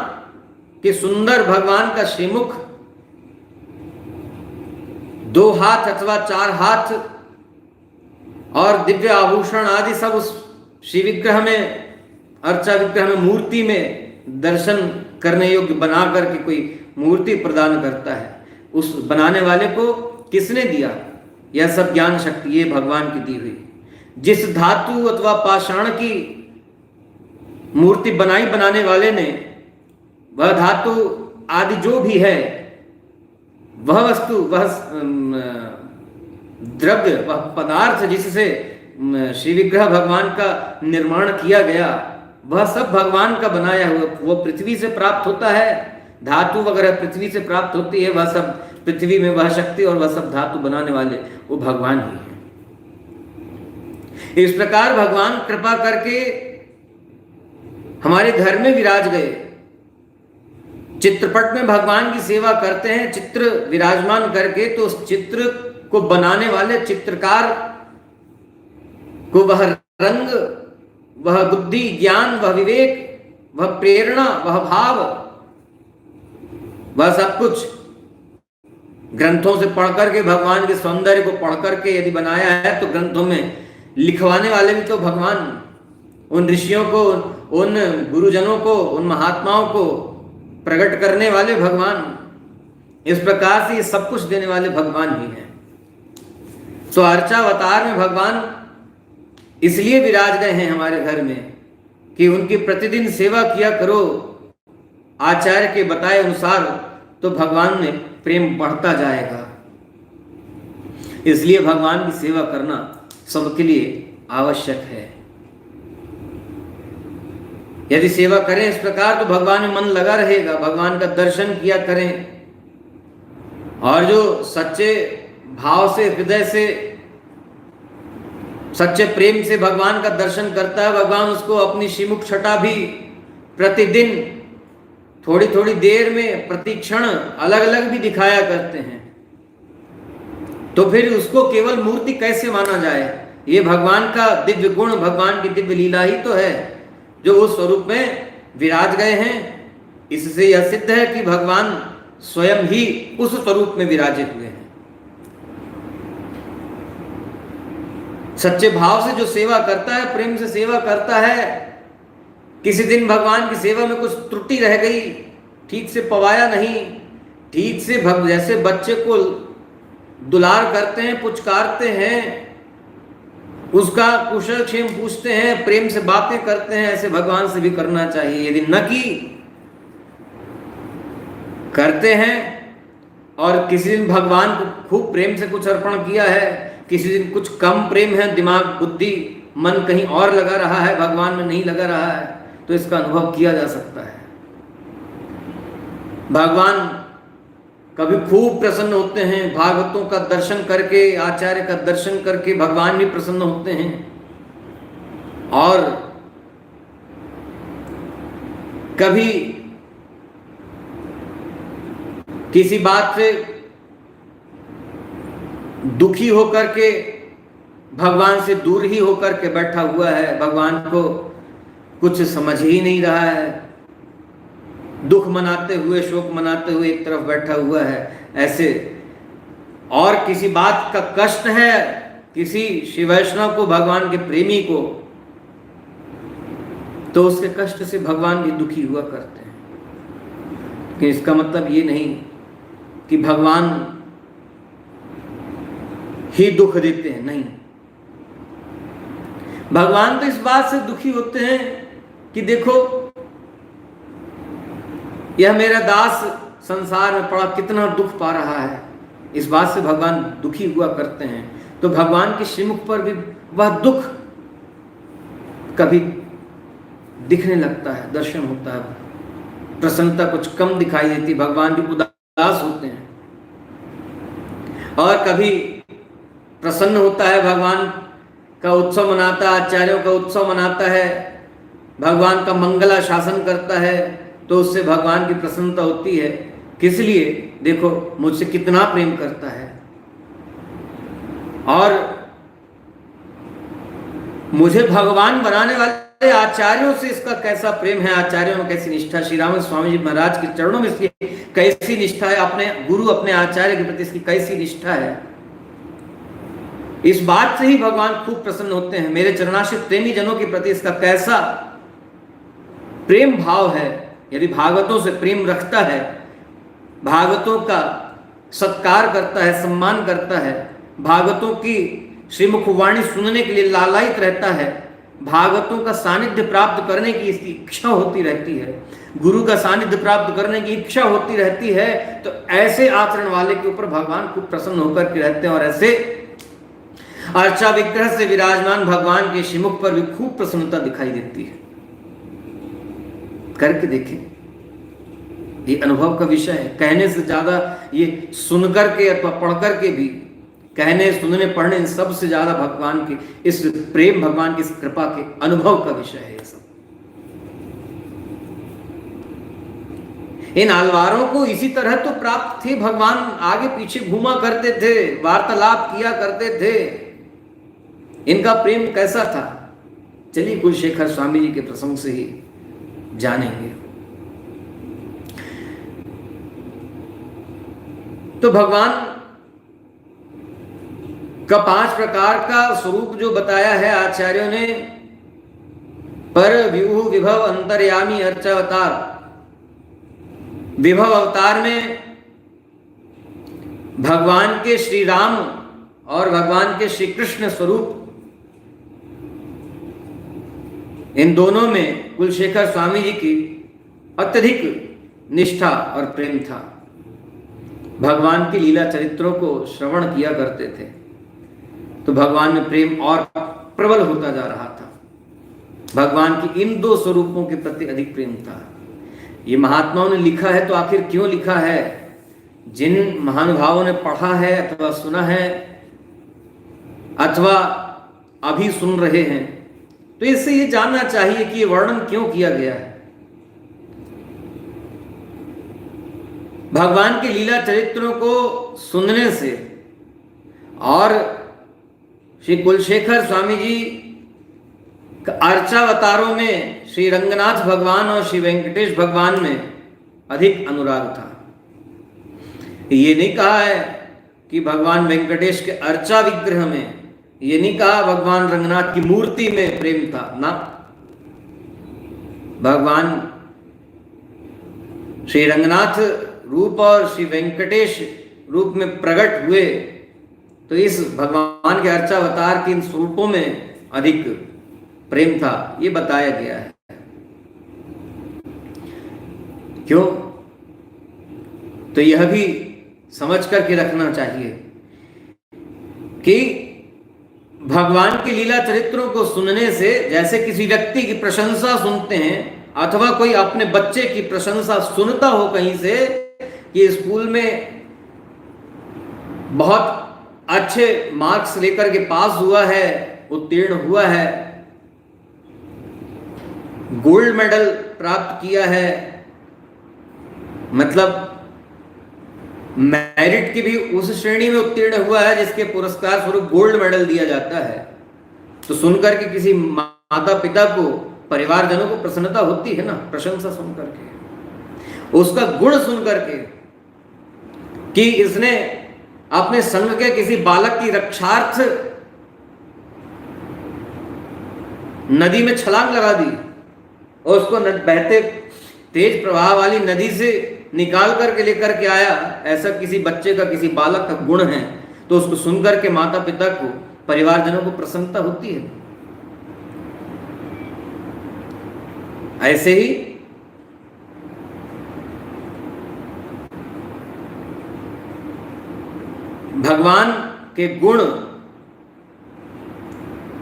कि सुंदर भगवान का श्रीमुख, 2 हाथ अथवा 4 हाथ और दिव्य आभूषण आदि सब उस श्री विग्रह में, अर्चा विग्रह में, मूर्ति में दर्शन करने योग्य बना करके कोई मूर्ति प्रदान करता है। उस बनाने वाले को किसने दिया यह सब ज्ञान शक्ति? ये भगवान की दी हुई। जिस धातु अथवा पाषाण की मूर्ति बनाने वाले ने, वह धातु आदि जो भी है, वह वस्तु, वह द्रव्य, वह पदार्थ जिससे श्री विग्रह भगवान का निर्माण किया गया, वह सब भगवान का बनाया हुआ, वो पृथ्वी से प्राप्त होता है। धातु वगैरह पृथ्वी से प्राप्त होती है, वह सब पृथ्वी में वह शक्ति और वह सब धातु बनाने वाले वो भगवान ही है। इस प्रकार भगवान कृपा करके हमारे घर में विराज गए। चित्रपट में भगवान की सेवा करते हैं, चित्र विराजमान करके, तो उस चित्र को बनाने वाले चित्रकार को वह रंग, वह बुद्धि, ज्ञान, वह विवेक, वह प्रेरणा, वह भाव, वह सब कुछ ग्रंथों से पढ़ करके, भगवान के सौंदर्य को पढ़ करके यदि बनाया है, तो ग्रंथों में लिखवाने वाले भी तो भगवान, उन ऋषियों को, उन गुरुजनों को, उन महात्माओं को प्रकट करने वाले भगवान, इस प्रकार से ये सब कुछ देने वाले भगवान ही हैं। तो अर्चावतार में भगवान इसलिए विराज गए हैं हमारे घर में कि उनकी प्रतिदिन सेवा किया करो आचार्य के बताए अनुसार, तो भगवान में प्रेम बढ़ता जाएगा। इसलिए भगवान की सेवा करना सबके लिए आवश्यक है। यदि सेवा करें इस प्रकार, तो भगवान में मन लगा रहेगा, भगवान का दर्शन किया करें। और जो सच्चे भाव से, हृदय से, सच्चे प्रेम से भगवान का दर्शन करता है, भगवान उसको अपनी श्रीमुख छटा भी प्रतिदिन थोड़ी थोड़ी देर में, प्रतिक्षण अलग अलग भी दिखाया करते हैं। तो फिर उसको केवल मूर्ति कैसे माना जाए? ये भगवान का दिव्य गुण, भगवान की दिव्य लीला ही तो है जो उस स्वरूप में विराज गए हैं। इससे यह सिद्ध है कि भगवान स्वयं ही उस स्वरूप में विराजित हुए हैं। सच्चे भाव से जो सेवा करता है, प्रेम से सेवा करता है, किसी दिन भगवान की सेवा में कुछ त्रुटि रह गई, ठीक से पवाया नहीं, ठीक से जैसे बच्चे को दुलार करते हैं, पुचकारते हैं, उसका कुशल क्षेम पूछते हैं, प्रेम से बातें करते हैं, ऐसे भगवान से भी करना चाहिए। यदि न की करते हैं और किसी दिन भगवान को खूब प्रेम से कुछ अर्पण किया है, किसी दिन कुछ कम प्रेम है, दिमाग, बुद्धि, मन कहीं और लगा रहा है, भगवान में नहीं लगा रहा है, तो इसका अनुभव किया जा सकता है। भगवान कभी खूब प्रसन्न होते हैं, भागवतों का दर्शन करके, आचार्य का दर्शन करके भगवान भी प्रसन्न होते हैं। और कभी किसी बात से दुखी होकर के, भगवान से दूर ही होकर के बैठा हुआ है, भगवान को कुछ समझ ही नहीं रहा है, दुख मनाते हुए, शोक मनाते हुए एक तरफ बैठा हुआ है, ऐसे और किसी बात का कष्ट है किसी शिव वैष्णव को, भगवान के प्रेमी को, तो उसके कष्ट से भगवान भी दुखी हुआ करते हैं। कि इसका मतलब ये नहीं कि भगवान ही दुख देते हैं, नहीं। भगवान तो इस बात से दुखी होते हैं कि देखो यह मेरा दास संसार में पड़ा कितना दुख पा रहा है, इस बात से भगवान दुखी हुआ करते हैं। तो भगवान के श्रीमुख पर भी वह दुख कभी दिखने लगता है, दर्शन होता है, प्रसन्नता कुछ कम दिखाई देती, भगवान भी उदास होते हैं। और कभी प्रसन्न होता है, भगवान का उत्सव मनाता है, आचार्यों का उत्सव मनाता है, भगवान का मंगला शासन करता है, तो उससे भगवान की प्रसन्नता होती है। किस लिए? देखो मुझसे कितना प्रेम करता है और मुझे भगवान बनाने वाले आचार्यों से इसका कैसा प्रेम है, आचार्यों में कैसी निष्ठा, श्री राम स्वामी जी महाराज के चरणों में इसकी कैसी निष्ठा है, अपने गुरु अपने आचार्य के प्रति इसकी कैसी निष्ठा है। इस बात से ही भगवान खूब प्रसन्न होते हैं। मेरे चरणाश्रित प्रेमी जनों के प्रति इसका कैसा प्रेम भाव है। यदि भागवतों से प्रेम रखता है, भागवतों का सत्कार करता है, सम्मान करता है, भागवतों की श्रीमुख वाणी सुनने के लिए लालायित रहता है, भागवतों का सानिध्य प्राप्त करने की इसकी इच्छा होती रहती है, गुरु का सानिध्य प्राप्त करने की इच्छा होती रहती है, तो ऐसे आचरण वाले के ऊपर भगवान खूब प्रसन्न होकर के रहते हैं। और ऐसे अर्चा विग्रह से विराजमान भगवान के श्रीमुख पर भी खूब प्रसन्नता दिखाई देती है। करके देखें, ये अनुभव का विषय है। कहने से ज्यादा ये सुनकर के अथवा पढ़कर के भी, कहने सुनने पढ़ने इन सबसे ज्यादा भगवान के इस प्रेम, भगवान की इस कृपा के अनुभव का विषय है ये सब। इन आलवारों को इसी तरह तो प्राप्त थे, भगवान आगे पीछे घूमा करते थे, वार्तालाप किया करते थे। इनका प्रेम कैसा था, चलिए कुलशेखर स्वामी जी के प्रसंग से ही जानेंगे। तो भगवान का 5 प्रकार का स्वरूप जो बताया है आचार्यों ने, पर व्यूह विभव अंतर्यामी अर्चावतार। विभव अवतार में भगवान के श्री राम और भगवान के श्री कृष्ण स्वरूप, इन दोनों में कुलशेखर स्वामी जी की अत्यधिक निष्ठा और प्रेम था। भगवान की लीला चरित्रों को श्रवण किया करते थे तो भगवान में प्रेम और प्रबल होता जा रहा था। भगवान की इन 2 स्वरूपों के प्रति अधिक प्रेम था। ये महात्माओं ने लिखा है, तो आखिर क्यों लिखा है? जिन महानुभावों ने पढ़ा है अथवा सुना है अथवा अभी सुन रहे हैं, तो इससे ये जानना चाहिए कि ये वर्णन क्यों किया गया है। भगवान के लीला चरित्रों को सुनने से और श्री कुलशेखर स्वामी जी अर्चावतारों में श्री रंगनाथ भगवान और श्री वेंकटेश भगवान में अधिक अनुराग था। ये नहीं कहा है कि भगवान वेंकटेश के अर्चा विग्रह में, ये नहीं कहा भगवान रंगनाथ की मूर्ति में प्रेम था ना। भगवान श्री रंगनाथ रूप और श्री वेंकटेश रूप में प्रकट हुए, तो इस भगवान के अर्चावतार के इन स्वरूपों में अधिक प्रेम था, ये बताया गया है। क्यों? तो यह भी समझ करके रखना चाहिए कि भगवान की लीला चरित्रों को सुनने से, जैसे किसी व्यक्ति की प्रशंसा सुनते हैं अथवा कोई अपने बच्चे की प्रशंसा सुनता हो कहीं से कि स्कूल में बहुत अच्छे मार्क्स लेकर के पास हुआ है, उत्तीर्ण हुआ है, गोल्ड मेडल प्राप्त किया है, मतलब मेरिट की भी उस श्रेणी में उत्तीर्ण हुआ है जिसके पुरस्कार स्वरूप गोल्ड मेडल दिया जाता है, तो सुनकर के किसी माता पिता को, परिवारजनों को प्रसन्नता होती है ना, प्रशंसा सुनकर के। उसका गुण सुन करके कि इसने अपने संग के किसी बालक की रक्षार्थ नदी में छलांग लगा दी और उसको बहते तेज प्रवाह वाली नदी से निकाल करके लेकर के आया, ऐसा किसी बच्चे का, किसी बालक का गुण है, तो उसको सुनकर के माता पिता को, परिवारजनों को प्रसन्नता होती है। ऐसे ही भगवान के गुण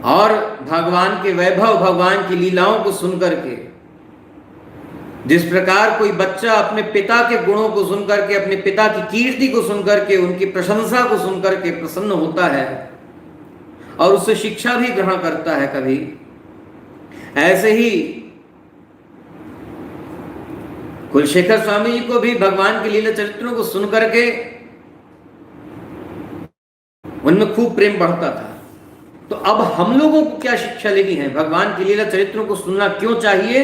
और भगवान के वैभव, भगवान की लीलाओं को सुनकर के, जिस प्रकार कोई बच्चा अपने पिता के गुणों को सुनकर के, अपने पिता की कीर्ति को सुनकर के, उनकी प्रशंसा को सुनकर के प्रसन्न होता है और उससे शिक्षा भी ग्रहण करता है कभी, ऐसे ही कुलशेखर स्वामी जी को भी भगवान के लीला चरित्रों को सुनकर के उनमें खूब प्रेम बढ़ता था। तो अब हम लोगों को क्या शिक्षा लेनी है? भगवान की लीला चरित्रों को सुनना क्यों चाहिए?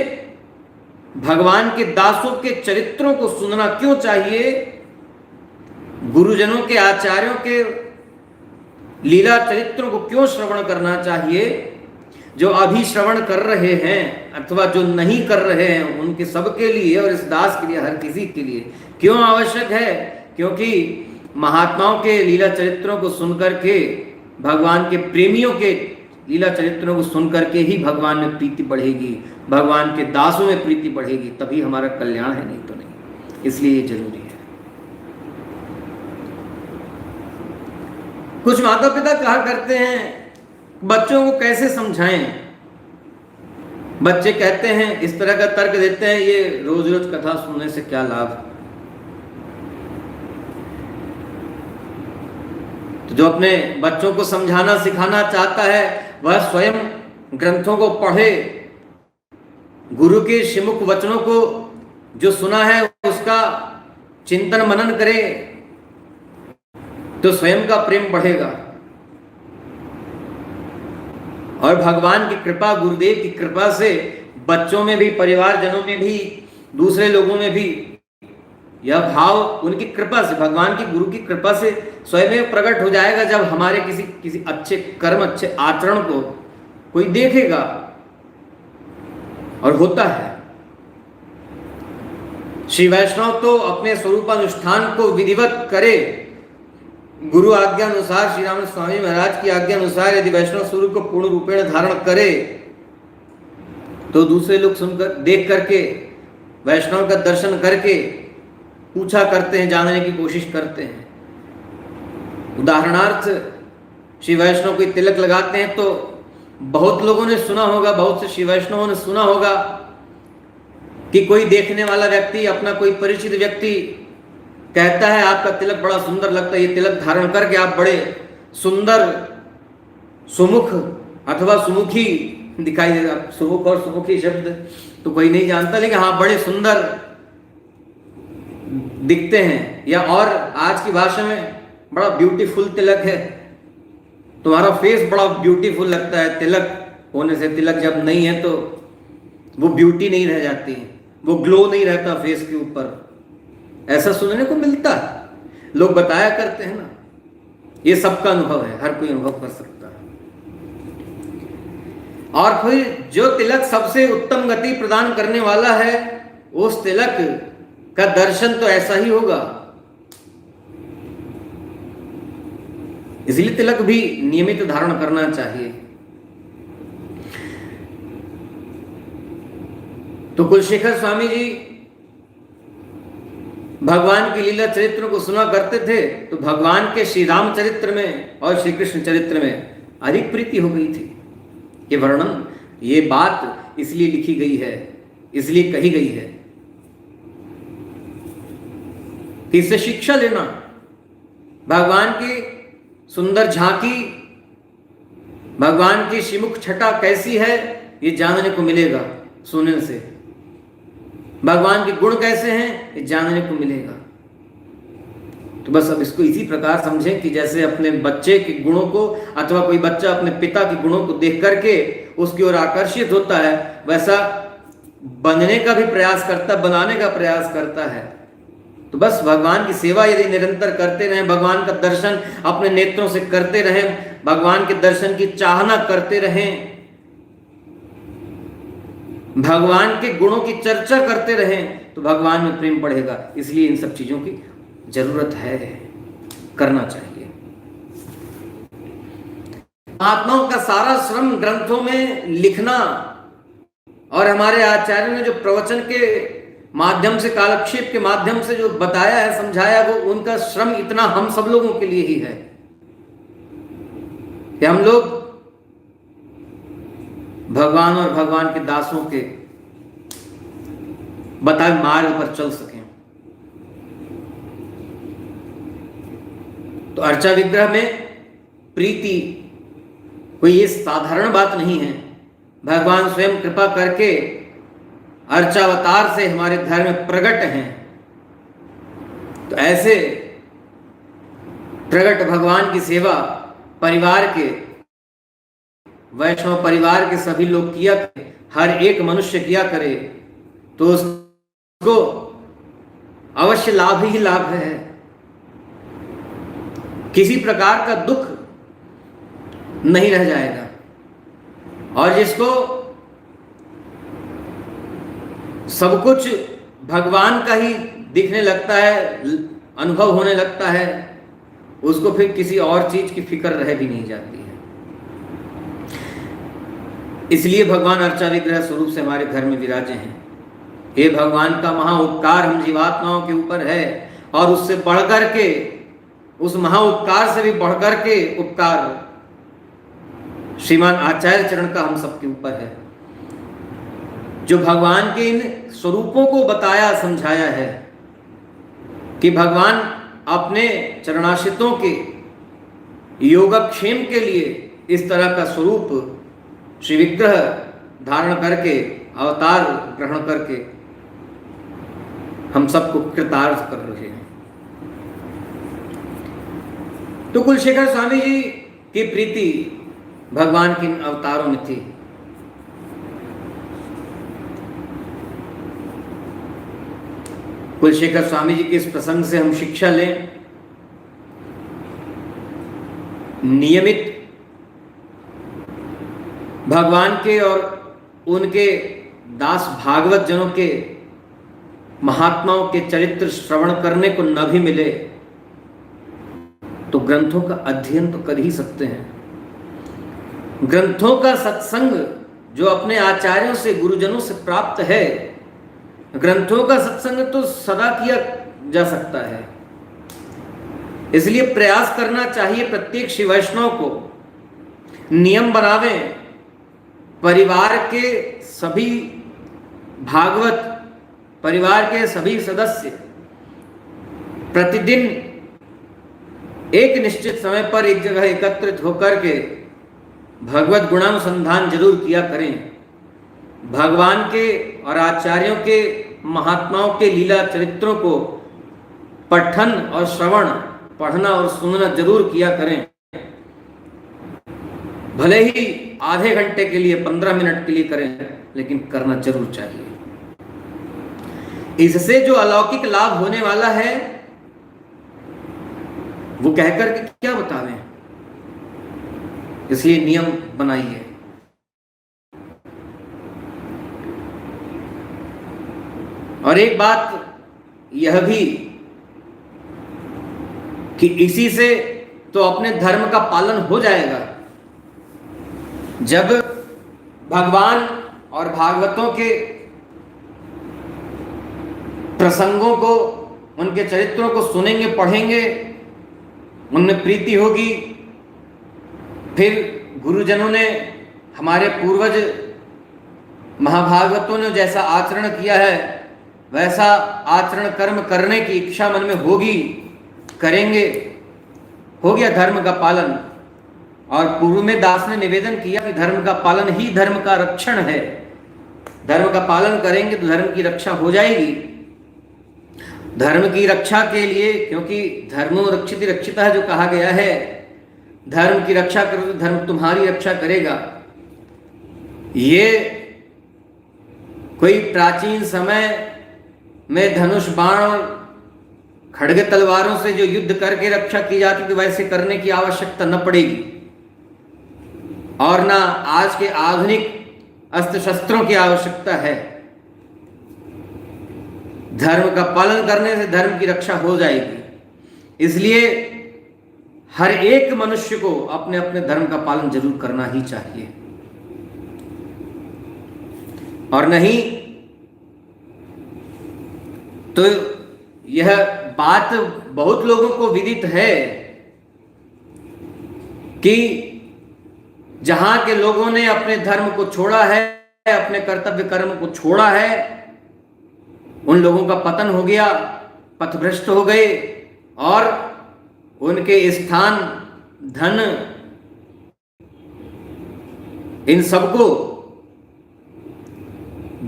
भगवान के दासों के चरित्रों को सुनना क्यों चाहिए? गुरुजनों के, आचार्यों के लीला चरित्रों को क्यों श्रवण करना चाहिए? जो अभी श्रवण कर रहे हैं अथवा जो नहीं कर रहे हैं, उनके सबके लिए और इस दास के लिए, हर किसी के लिए क्यों आवश्यक है? क्योंकि महात्माओं के लीला चरित्रों को सुनकर के, भगवान के प्रेमियों के लीला चरित्रों को सुनकर के ही भगवान में प्रीति बढ़ेगी, भगवान के दासों में प्रीति बढ़ेगी, तभी हमारा कल्याण है, नहीं तो नहीं। इसलिए ये जरूरी है। कुछ माता पिता कहा करते हैं बच्चों को कैसे समझाएं। बच्चे कहते हैं, इस तरह का तर्क देते हैं, ये रोज रोज कथा सुनने से क्या लाभ। तो जो अपने बच्चों को समझाना सिखाना चाहता है वह स्वयं ग्रंथों को पढ़े, गुरु के श्रीमुख वचनों को जो सुना है उसका चिंतन मनन करे, तो स्वयं का प्रेम बढ़ेगा और भगवान की कृपा, गुरुदेव की कृपा से बच्चों में भी, परिवारजनों में भी, दूसरे लोगों में भी यह भाव उनकी कृपा से, भगवान की, गुरु की कृपा से स्वयं प्रकट हो जाएगा। जब हमारे किसी अच्छे कर्म, अच्छे आचरण को कोई देखेगा, और होता है। श्री वैष्णव तो अपने स्वरूपानुष्ठान को विधिवत करे, गुरु आज्ञा अनुसार, श्री राम स्वामी महाराज की आज्ञा अनुसार यदि वैष्णव स्वरूप को पूर्ण रूपेण धारण करे, तो दूसरे लोग सुनकर, देख करके, वैष्णव का दर्शन करके पूछा करते हैं, जानने की कोशिश करते हैं। उदाहरणार्थ, श्री वैष्णव कोई तिलक लगाते हैं तो बहुत लोगों ने सुना होगा, बहुत से श्री वैष्णवों ने सुना होगा कि कोई देखने वाला व्यक्ति, अपना कोई परिचित व्यक्ति कहता है आपका तिलक बड़ा सुंदर लगता है, ये तिलक धारण करके आप बड़े सुंदर, सुमुख अथवा सुमुखी दिखाई देगा। सुमुख और सुमुखी शब्द तो कोई नहीं जानता, लेकिन हाँ, बड़े सुंदर दिखते हैं। या और आज की भाषा में बड़ा ब्यूटीफुल तिलक है, तुम्हारा फेस बड़ा ब्यूटीफुल लगता है तिलक होने से। तिलक जब नहीं है तो वो ब्यूटी नहीं रह जाती, वो ग्लो नहीं रहता फेस के ऊपर, ऐसा सुनने को मिलता है। लोग बताया करते हैं ना, ये सबका अनुभव है, हर कोई अनुभव कर सकता है। और फिर जो तिलक सबसे उत्तम गति प्रदान करने वाला है, उस तिलक का दर्शन तो ऐसा ही होगा। इसलिए तिलक भी नियमित धारण करना चाहिए। तो कुलशेखर स्वामी जी भगवान की लीला चरित्रों को सुना करते थे, तो भगवान के श्री राम चरित्र में और श्री कृष्ण चरित्र में अधिक प्रीति हो गई थी। ये वर्णन, ये बात इसलिए लिखी गई है, इसलिए कही गई है कि इससे शिक्षा लेना, भगवान की सुंदर झांकी, भगवान की श्रीमुख छटा कैसी है ये जानने को मिलेगा सुनने से। भगवान के गुण कैसे हैं ये जानने को मिलेगा। तो बस अब इसको इसी प्रकार समझें कि जैसे अपने बच्चे के गुणों को, अथवा कोई बच्चा अपने पिता के गुणों को देख करके उसकी ओर आकर्षित होता है, वैसा बनने का भी प्रयास करता, बनाने का प्रयास करता है। तो बस भगवान की सेवा यदि निरंतर करते रहें, भगवान का दर्शन अपने नेत्रों से करते रहें, भगवान के दर्शन की चाहना करते रहें, भगवान के गुणों की चर्चा करते रहें, तो भगवान में प्रेम बढ़ेगा। इसलिए इन सब चीजों की जरूरत है, करना चाहिए। महात्माओं का सारा श्रम ग्रंथों में लिखना और हमारे आचार्यों ने जो प्रवचन के माध्यम से, कालक्षेप के माध्यम से जो बताया है, समझाया, वो उनका श्रम इतना हम सब लोगों के लिए ही है कि हम लोग भगवान और भगवान के दासों के बताए मार्ग पर चल सकें। तो अर्चा विग्रह में प्रीति कोई ये साधारण बात नहीं है। भगवान स्वयं कृपा करके अर्चावतार से हमारे घर में प्रकट हैं। तो ऐसे प्रकट भगवान की सेवा परिवार के, वैष्णव परिवार के सभी लोग किया करें, हर एक मनुष्य किया करे, तो उसको अवश्य लाभ ही लाभ है। किसी प्रकार का दुख नहीं रह जाएगा। और जिसको सब कुछ भगवान का ही दिखने लगता है, अनुभव होने लगता है, उसको फिर किसी और चीज की फिक्र रह भी नहीं जाती है। इसलिए भगवान अर्चा विग्रह स्वरूप से हमारे घर में विराजे हैं। ये भगवान का महा उपकार हम जीवात्माओं के ऊपर है, और उससे बढ़कर के, उस महा उपकार से भी बढ़कर के उपकार श्रीमान आचार्य चरण का हम सबके ऊपर है, जो भगवान के इन स्वरूपों को बताया, समझाया है कि भगवान अपने चरणाश्रितों के योगक्षेम के लिए इस तरह का स्वरूप श्री विग्रह धारण करके, अवतार ग्रहण करके हम सबको कृतार्थ कर रहे हैं। तो कुलशेखर स्वामी जी की प्रीति भगवान के अवतारों में थी। कुलशेखर स्वामी जी के इस प्रसंग से हम शिक्षा लें। नियमित भगवान के और उनके दास भागवत जनों के, महात्माओं के चरित्र श्रवण करने को न भी मिले तो ग्रंथों का अध्ययन तो कर ही सकते हैं। ग्रंथों का सत्संग जो अपने आचार्यों से, गुरुजनों से प्राप्त है, ग्रंथों का सत्संग तो सदा किया जा सकता है। इसलिए प्रयास करना चाहिए प्रत्येक श्री वैष्णव को, नियम बनावें, परिवार के सभी भागवत, परिवार के सभी सदस्य प्रतिदिन एक निश्चित समय पर एक जगह एकत्रित होकर के भगवत गुणानुसंधान जरूर किया करें। भगवान के और आचार्यों के, महात्माओं के लीला चरित्रों को पठन और श्रवण, पढ़ना और सुनना जरूर किया करें। भले ही आधे घंटे के लिए, 15 मिनट के लिए करें, लेकिन करना जरूर चाहिए। इससे जो अलौकिक लाभ होने वाला है वो कहकर के क्या बतावें। इसलिए नियम बनाइए। और एक बात यह भी कि इसी से तो अपने धर्म का पालन हो जाएगा। जब भगवान और भागवतों के प्रसंगों को, उनके चरित्रों को सुनेंगे, पढ़ेंगे, उनमें प्रीति होगी, फिर गुरुजनों ने, हमारे पूर्वज महाभागवतों ने जैसा आचरण किया है वैसा आचरण कर्म करने की इच्छा मन में होगी, करेंगे, हो गया धर्म का पालन। और पूर्व में दास ने निवेदन किया कि धर्म का पालन ही धर्म का रक्षण है। धर्म का पालन करेंगे तो धर्म की रक्षा हो जाएगी। धर्म की रक्षा के लिए, क्योंकि धर्मो रक्षिति रक्षिता जो कहा गया है, धर्म की रक्षा करो तो धर्म तुम्हारी रक्षा करेगा। ये कोई प्राचीन समय में धनुष बाण और खड्ग तलवारों से जो युद्ध करके रक्षा की जाती थी, वैसे करने की आवश्यकता न पड़ेगी, और ना आज के आधुनिक अस्त्र शस्त्रों की आवश्यकता है। धर्म का पालन करने से धर्म की रक्षा हो जाएगी। इसलिए हर एक मनुष्य को अपने अपने धर्म का पालन जरूर करना ही चाहिए, और नहीं तो यह बात बहुत लोगों को विदित है कि जहां के लोगों ने अपने धर्म को छोड़ा है, अपने कर्तव्य कर्म को छोड़ा है, उन लोगों का पतन हो गया, पथभ्रष्ट हो गए, और उनके स्थान, धन, इन सबको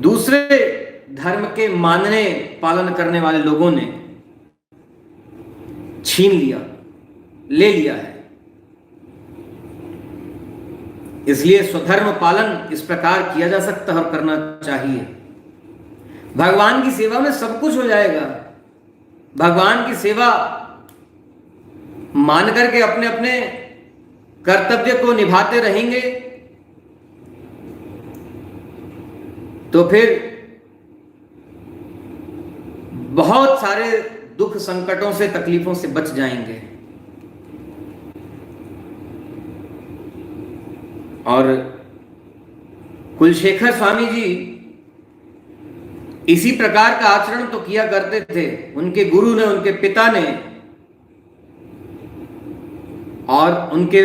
दूसरे धर्म के मानने पालन करने वाले लोगों ने छीन लिया, ले लिया है। इसलिए स्वधर्म पालन इस प्रकार किया जा सकता है और करना चाहिए। भगवान की सेवा में सब कुछ हो जाएगा। भगवान की सेवा मान करके अपने अपने कर्तव्य को निभाते रहेंगे तो फिर बहुत सारे दुख संकटों से, तकलीफों से बच जाएंगे। और कुलशेखर स्वामी जी इसी प्रकार का आचरण तो किया करते थे। उनके गुरु ने, उनके पिता ने, और उनके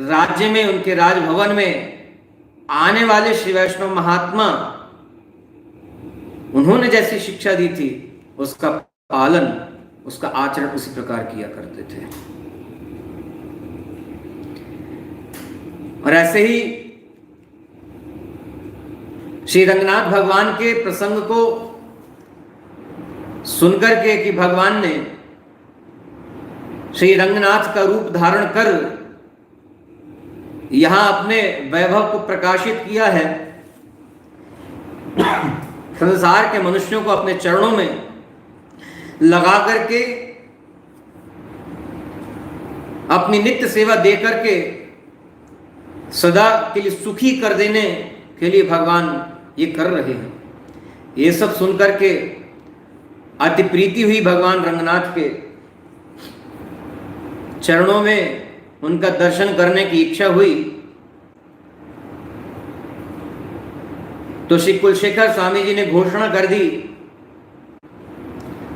राज्य में, उनके राजभवन में आने वाले श्री वैष्णव महात्मा, उन्होंने जैसी शिक्षा दी थी उसका पालन, उसका आचरण उसी प्रकार किया करते थे। और ऐसे ही श्री रंगनाथ भगवान के प्रसंग को सुनकर के कि भगवान ने श्री रंगनाथ का रूप धारण कर यहां अपने वैभव को प्रकाशित किया है, संसार के मनुष्यों को अपने चरणों में लगा करके अपनी नित्य सेवा दे करके सदा के लिए सुखी कर देने के लिए भगवान ये कर रहे हैं। ये सब सुनकर के अति प्रीति हुई भगवान रंगनाथ के चरणों में, उनका दर्शन करने की इच्छा हुई। तो श्री कुलशेखर स्वामी जी ने घोषणा कर दी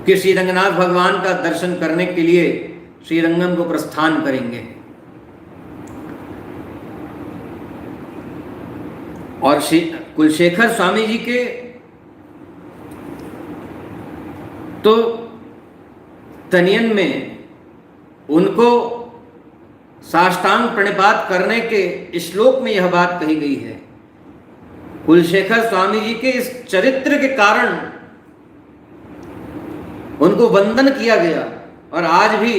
कि श्री रंगनाथ भगवान का दर्शन करने के लिए श्रीरंगम को प्रस्थान करेंगे। और श्री कुलशेखर स्वामी जी के तो तनियन में उनको साष्टांग प्रणिपात करने के श्लोक में यह बात कही गई है। कुलशेखर स्वामी जी के इस चरित्र के कारण उनको वंदन किया गया। और आज भी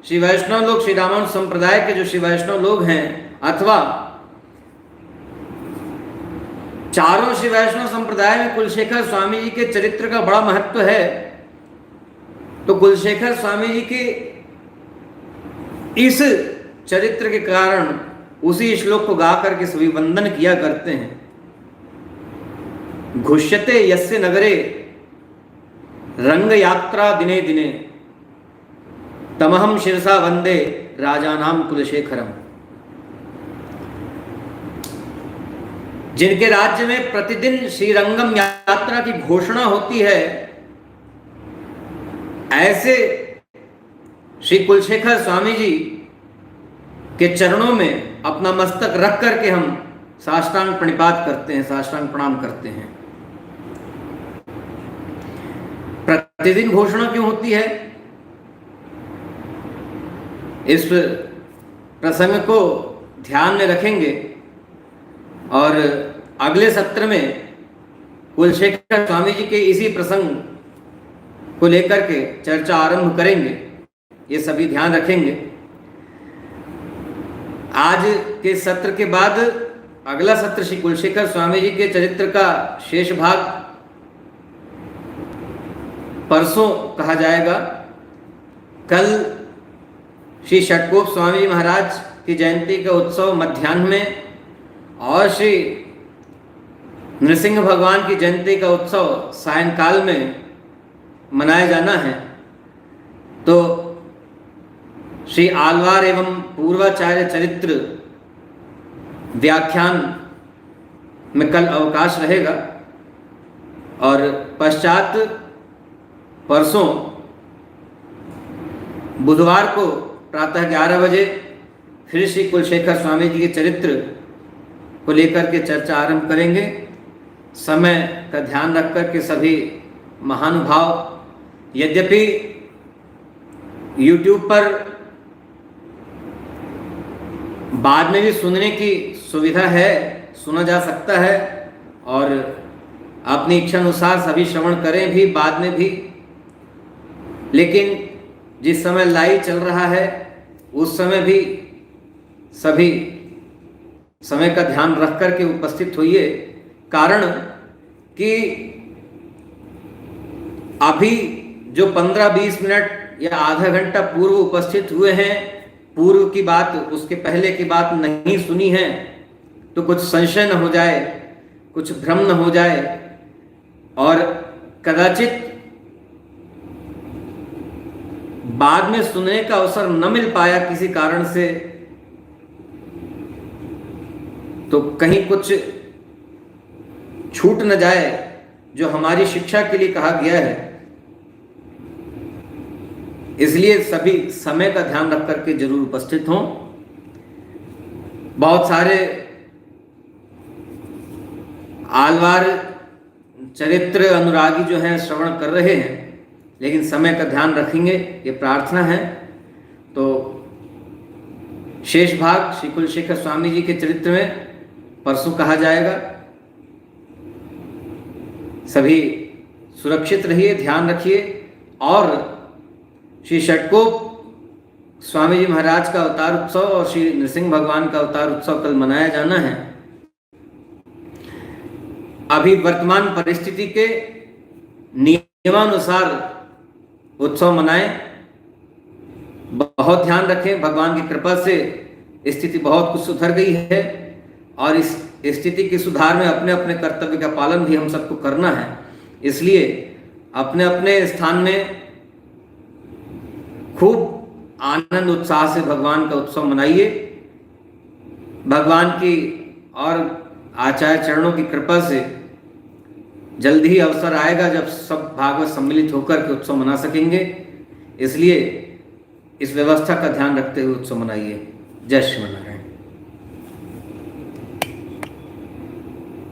श्री वैष्णव लोग, श्री रामानुज संप्रदाय के जो श्री वैष्णव लोग हैं, अथवा चारों श्री वैष्णव संप्रदाय में कुलशेखर स्वामी जी के चरित्र का बड़ा महत्व है। तो कुलशेखर स्वामी जी के इस चरित्र के कारण उसी श्लोक को गा करके सभी वंदन किया करते हैं। घुष्यते यस्य नगरे रंग यात्रा दिने दिने, तमहम शिरसा वंदे राजानाम कुलशेखरम। जिनके राज्य में प्रतिदिन श्रीरंगम यात्रा की घोषणा होती है, ऐसे श्री कुलशेखर स्वामी जी के चरणों में अपना मस्तक रख करके हम साष्टांग प्रणिपात करते हैं, साष्टांग प्रणाम करते हैं। प्रतिदिन घोषणा क्यों होती है? इस प्रसंग को ध्यान में रखेंगे और अगले सत्र में कुलशेखर स्वामी जी के इसी प्रसंग को लेकर के चर्चा आरंभ करेंगे। ये सभी ध्यान रखेंगे। आज के सत्र के बाद अगला सत्र श्री कुलशेखर स्वामी जी के चरित्र का शेष भाग परसों कहा जाएगा। कल श्री षटकोप स्वामी जी महाराज की जयंती का उत्सव मध्याह्न में और श्री नृसिंह भगवान की जयंती का उत्सव सायंकाल में मनाया जाना है। तो श्री आलवार एवं पूर्वाचार्य चरित्र व्याख्यान में कल अवकाश रहेगा और पश्चात परसों बुधवार को प्रातः 11 बजे फिर श्री कुलशेखर स्वामी जी के चरित्र को लेकर के चर्चा आरंभ करेंगे। समय का ध्यान रखकर के सभी महानुभाव, यद्यपि YouTube पर बाद में भी सुनने की सुविधा है, सुना जा सकता है और अपनी इच्छा अनुसार सभी श्रवण करें भी बाद में भी, लेकिन जिस समय लाइव चल रहा है उस समय भी सभी समय का ध्यान रख कर के उपस्थित होइए। कारण कि अभी जो 15-20 मिनट या आधा घंटा पूर्व उपस्थित हुए हैं, पूर्व की बात, उसके पहले की बात नहीं सुनी है, तो कुछ संशय न हो जाए, कुछ भ्रम न हो जाए और कदाचित बाद में सुनने का अवसर न मिल पाया किसी कारण से, तो कहीं कुछ छूट न जाए जो हमारी शिक्षा के लिए कहा गया है। इसलिए सभी समय का ध्यान रख करके जरूर उपस्थित हों। बहुत सारे आलवार चरित्र अनुरागी जो हैं श्रवण कर रहे हैं, लेकिन समय का ध्यान रखेंगे, ये प्रार्थना है। तो शेष भाग श्री कुलशेखर स्वामी जी के चरित्र में परसों कहा जाएगा। सभी सुरक्षित रहिए, ध्यान रखिए और श्री षटकोप स्वामी जी महाराज का अवतार उत्सव और श्री नृसिंह भगवान का अवतार उत्सव कल मनाया जाना है। अभी वर्तमान परिस्थिति के नियमानुसार उत्सव मनाएं, बहुत ध्यान रखें। भगवान की कृपा से स्थिति बहुत कुछ सुधर गई है और इस स्थिति के सुधार में अपने अपने कर्तव्य का पालन भी हम सबको करना है। इसलिए अपने अपने स्थान में खूब आनंद उत्साह से भगवान का उत्सव मनाइए। भगवान की और आचार्य चरणों की कृपा से जल्द ही अवसर आएगा जब सब भागवत सम्मिलित होकर के उत्सव मना सकेंगे। इसलिए इस व्यवस्था का ध्यान रखते हुए उत्सव मनाइए। जय श्रीमन नारायण।